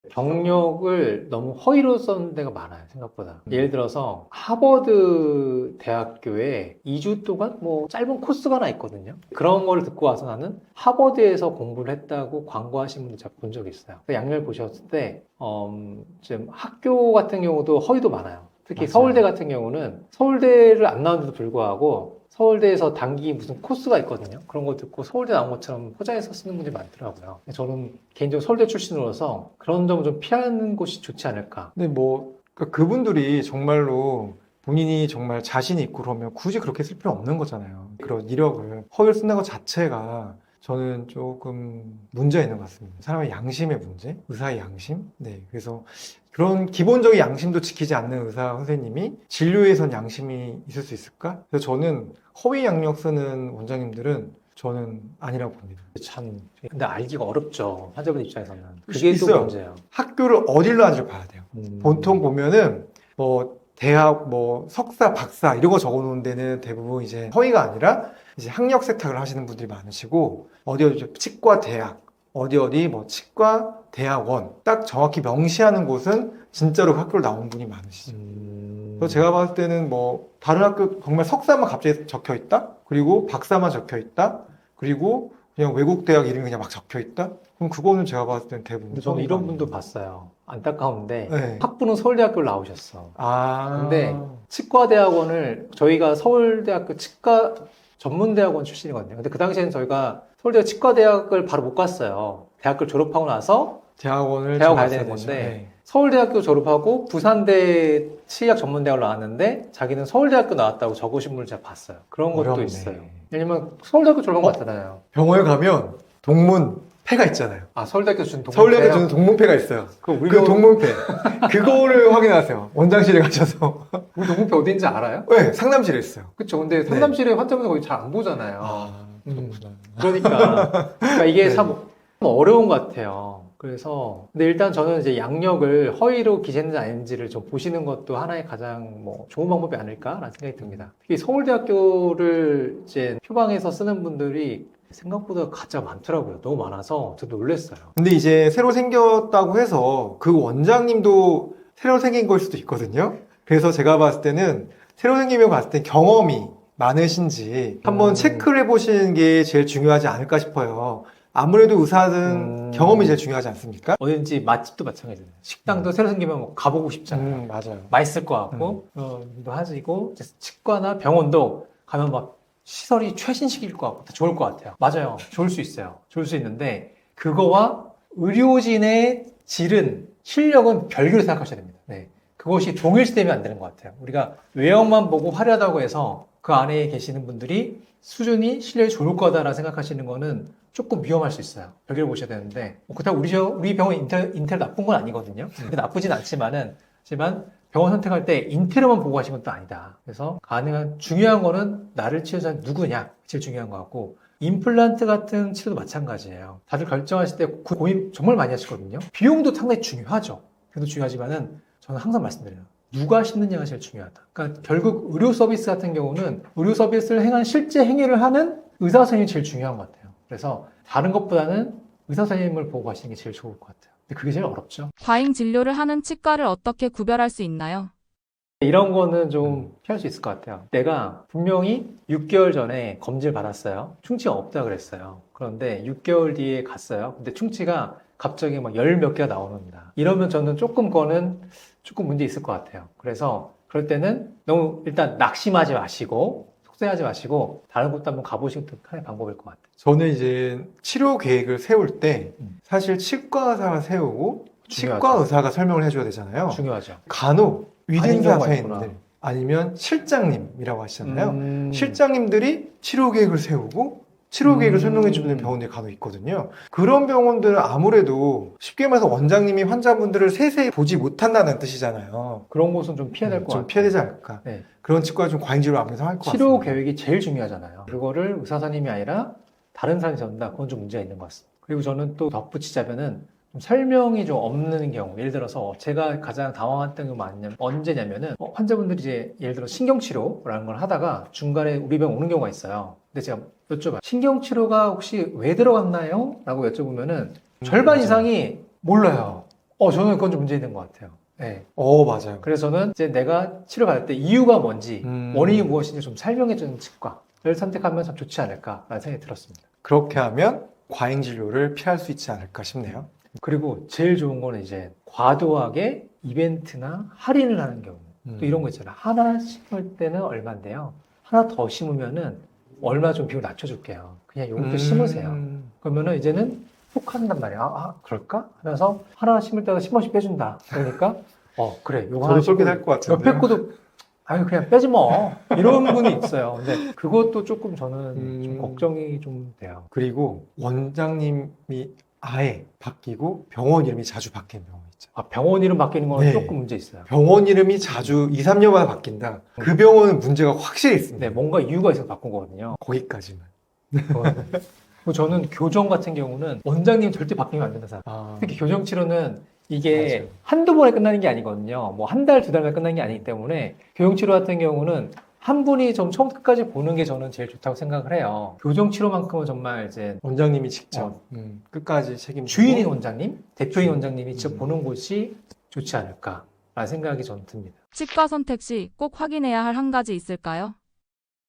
경력을 너무 허위로 썼는 데가 많아요, 생각보다. 예를 들어서 하버드 대학교에 2주 동안 뭐 짧은 코스가 하나 있거든요. 그런 걸 듣고 와서 나는 하버드에서 공부를 했다고 광고하신 분들 제가 본 적이 있어요. 양열 보셨을 때, 지금 학교 같은 경우도 허위도 많아요. 특히 맞아요. 서울대 같은 경우는 서울대를 안 나왔는데도 불구하고 서울대에서 단기 무슨 코스가 있거든요. 그런 거 듣고 서울대 나온 것처럼 포장해서 쓰는 분들이 많더라고요. 저는 개인적으로 서울대 출신으로서 그런 점을 좀 피하는 것이 좋지 않을까. 근데 뭐 그분들이 정말로 본인이 정말 자신이 있고 그러면 굳이 그렇게 쓸 필요 없는 거잖아요. 그런 이력을 허위를 쓴다는 것 자체가 저는 조금 문제가 있는 것 같습니다. 사람의 양심의 문제, 의사의 양심. 네, 그래서 그런 기본적인 양심도 지키지 않는 의사 선생님이 진료에선 양심이 있을 수 있을까? 그래서 저는 허위 양력 쓰는 원장님들은 저는 아니라고 봅니다. 참, 근데 알기가 어렵죠. 환자분 입장에서는. 그게 또 있어요. 문제예요. 학교를 어디로 나는지를 봐야 돼요. 보통 보면은 뭐 대학 뭐 석사 박사 이런 거 적어 놓은 데는 대부분 이제 허위가 아니라 이제 학력 세탁을 하시는 분들이 많으시고 어디 치과 대학 어디 뭐 치과 대학원 딱 정확히 명시하는 곳은 진짜로 학교를 나온 분이 많으시죠. 그래서 제가 봤을 때는 뭐 다른 학교 정말 석사만 갑자기 적혀 있다 그리고 박사만 적혀 있다 그리고 그냥 외국 대학 이름이 그냥 막 적혀 있다 그럼 그거는 제가 봤을 때는 대부분 근데 저는 이런 분도 아니에요. 봤어요. 안타까운데 네. 학부는 서울대학교를 나오셨어. 아. 근데 치과대학원을 저희가 서울대학교 치과 전문대학원 출신이거든요. 근데 그 당시에는 저희가 서울대 치과대학을 바로 못 갔어요. 대학교를 졸업하고 나서 대학원을 대학 좀 가야 갔어야 되는 되죠. 건데 네. 서울대학교 졸업하고 부산대 치의학 전문대학을 나왔는데 자기는 서울대학교 나왔다고 적으신 분을 제가 봤어요. 그런 것도 어렵네. 있어요. 왜냐면 서울대학교 졸업한 거 같잖아요. 병원에 가면 동문패가 있잖아요. 아, 서울대학교 준 동문회요? 서울대학교 주는 동문패가 있어요. 그 우리 그 동문패. 그거를 확인하세요. 원장실에 가셔서. 우리 동문회 어딘지 알아요? 네, 상담실에 있어요. 그쵸. 근데 상담실에 환자분들 거의 잘 안 보잖아요. 그렇구나. 그러니까 이게 네. 참 어려운 것 같아요. 그래서 근데 일단 저는 이제 양력을 허위로 기재했는지 아닌지를 좀 보시는 것도 하나의 가장 뭐 좋은 방법이 아닐까라는 생각이 듭니다. 특히 서울대학교를 이제 표방해서 쓰는 분들이 생각보다 가짜가 많더라고요. 너무 많아서 저도 놀랐어요. 근데 이제 새로 생겼다고 해서 그 원장님도 새로 생긴 걸 수도 있거든요. 그래서 제가 봤을 때는 새로 생기면 봤을 때 경험이 많으신지 한번 체크를 해보시는 게 제일 중요하지 않을까 싶어요. 아무래도 의사는 경험이 제일 중요하지 않습니까? 어딘지 맛집도 마찬가지예요. 식당도 새로 생기면 뭐 가보고 싶잖아요. 맞아요. 맛있을 것 같고 또 하시고 이제 치과나 병원도 가면 막 시설이 최신식일 것 같고 다 좋을 것 같아요. 맞아요. 좋을 수 있어요. 좋을 수 있는데 그거와 의료진의 질은 실력은 별개로 생각하셔야 됩니다. 네. 그것이 동일시되면 안 되는 것 같아요. 우리가 외형만 보고 화려하다고 해서 그 안에 계시는 분들이 수준이 실력이 좋을 거다라고 생각하시는 거는 조금 위험할 수 있어요. 별개로 보셔야 되는데 그렇다고 우리 병원 인테리어 나쁜 건 아니거든요. 근데 나쁘진 하지만 병원 선택할 때 인테리어만 보고 하신 건 또 아니다. 그래서 가능한 중요한 거는 나를 치료자는 누구냐 제일 중요한 것 같고 임플란트 같은 치료도 마찬가지예요. 다들 결정하실 때 고민 정말 많이 하시거든요. 비용도 상당히 중요하죠. 그래도 중요하지만은 저는 항상 말씀드려요. 누가 심느냐가 제일 중요하다. 그러니까 결국 의료 서비스 같은 경우는 의료 서비스를 행한 실제 행위를 하는 의사 선생님이 제일 중요한 것 같아요. 그래서 다른 것보다는 의사 선생님을 보고 하시는 게 제일 좋을 것 같아요. 근데 그게 제일 어렵죠. 과잉 진료를 하는 치과를 어떻게 구별할 수 있나요? 이런 거는 좀 피할 수 있을 것 같아요. 내가 분명히 6개월 전에 검진을 받았어요. 충치가 없다 그랬어요. 그런데 6개월 뒤에 갔어요. 근데 충치가 갑자기 막 열 몇 개가 나오는다. 이러면 저는 조금 문제 있을 것 같아요. 그래서 그럴 때는 너무 일단 낙심하지 마시고 속세하지 마시고 다른 곳도 한번 가보시는 것도 하나의 방법일 것 같아요. 저는 이제 치료 계획을 세울 때 사실 치과 의사가 세우고 치과 중요하죠. 의사가 설명을 해줘야 되잖아요. 중요하죠. 간혹 아닌 위진사 경우가 선생님들 있구나. 아니면 실장님이라고 하시잖아요. 실장 실장님들이 치료 계획을 세우고 치료 계획을 설명해 주는 병원들이 간혹 있거든요. 그런 병원들은 아무래도 쉽게 말해서 원장님이 환자분들을 세세히 보지 못한다는 뜻이잖아요. 그런 곳은 좀 피해야 될 것 같아요. 좀 피해야 되지 않을까. 네. 그런 치과가 좀 과잉치료를 아무래도 성할 것 치료 같습니다. 계획이 제일 중요하잖아요. 그거를 의사 선생님이 아니라 다른 사람이 잡는다. 그건 좀 문제가 있는 것 같습니다. 그리고 저는 또 덧붙이자면은 좀 설명이 좀 없는 경우, 예를 들어서 제가 가장 당황했던 경우가 언제냐면은 환자분들이 이제 예를 들어 신경치료라는 걸 하다가 중간에 우리 병 오는 경우가 있어요. 근데 제가 여쭤봐요. 신경치료가 혹시 왜 들어갔나요? 라고 여쭤보면은 절반 맞아요. 이상이 몰라요. 저는 그건 좀 문제 있는 것 같아요. 네. 맞아요. 그래서 저는 이제 내가 치료받을 때 이유가 뭔지, 음. 원인이 무엇인지 좀 설명해주는 치과를 선택하면 참 좋지 않을까라는 생각이 들었습니다. 그렇게 하면 과잉 진료를 피할 수 있지 않을까 싶네요. 그리고 제일 좋은 거는 이제 과도하게 이벤트나 할인을 하는 경우. 또 이런 거 있잖아요. 하나 심을 때는 얼마인데요. 하나 더 심으면은 얼마 좀 비용 낮춰줄게요. 그냥 요것도 심으세요. 그러면은 이제는 훅 한단 말이야. 그럴까? 하면서 하나 심을 때가 10원씩 빼준다. 그러니까 그래. 요거 하나 저도 쏠게 심고 될것 같은데. 옆에 거도 그냥 빼지 뭐. 이런 분이 있어요. 근데 그것도 조금 저는 좀 걱정이 좀 돼요. 그리고 원장님이 아예 바뀌고 병원 이름이 자주 바뀌는 경우 있죠. 병원 이름 바뀌는 거는 네. 조금 문제 있어요. 병원 이름이 자주 2, 3년마다 바뀐다. 그 병원은 문제가 확실히 있습니다. 네, 뭔가 이유가 있어서 바꾼 거거든요. 거기까지만. 그리고 저는 교정 같은 경우는 원장님 절대 바뀌면 안 된다 생각해요. 특히 교정 치료는 이게 맞아요. 한두 번에 끝나는 게 아니거든요. 뭐 한 달, 두 달만 끝나는 게 아니기 때문에 교정 치료 같은 경우는 한 분이 좀 처음부터 끝까지 보는 게 저는 제일 좋다고 생각을 해요. 교정 치료만큼은 정말 이제 원장님이 직접 끝까지 책임지고 주인인 원장님, 대표인 원장님이 직접 보는 곳이 좋지 않을까라는 생각이 저는 듭니다. 치과 선택 시 꼭 확인해야 할 한 가지 있을까요?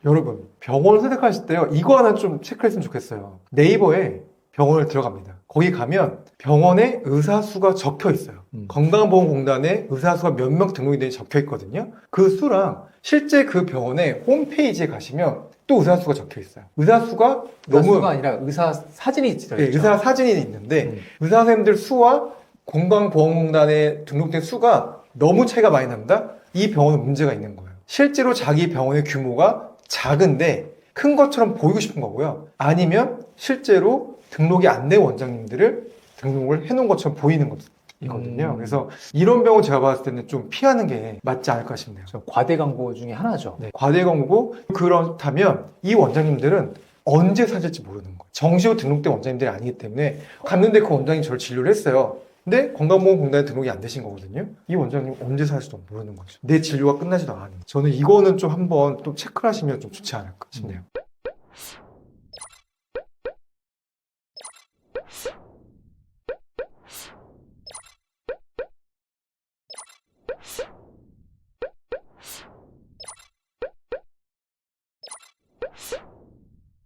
여러분 병원을 선택하실 때요 이거 하나 좀 체크했으면 좋겠어요. 네이버에 병원을 들어갑니다. 거기 가면 병원에 의사 수가 적혀 있어요. 건강보험공단에 의사 수가 몇 명 등록이 되는지 적혀 있거든요. 그 수랑 실제 그 병원의 홈페이지에 가시면 또 의사 수가 적혀 있어요. 의사 수가 의사수가 너무 아니라 의사 사진이 네, 들어있죠. 의사 사진이 있는데 음. 의사 선생님들 수와 건강보험공단에 등록된 수가 너무 차이가 많이 납니다. 이 병원은 문제가 있는 거예요. 실제로 자기 병원의 규모가 작은데 큰 것처럼 보이고 싶은 거고요. 아니면 실제로 등록이 안 된 원장님들을 등록을 해놓은 것처럼 보이는 거거든요. 그래서 이런 병원 제가 봤을 때는 좀 피하는 게 맞지 않을까 싶네요. 저 과대 광고 중에 하나죠. 네, 과대 광고. 그렇다면 이 원장님들은 언제 사실지 모르는 거예요. 정시로 등록된 원장님들이 아니기 때문에 갔는데 그 원장님이 저를 진료를 했어요. 근데 건강보험공단에 등록이 안 되신 거거든요. 이 원장님 언제 사실지도 모르는 거죠. 내 진료가 끝나지도 않아요. 저는 이거는 좀 한번 또 체크를 하시면 좀 좋지 않을까 싶네요.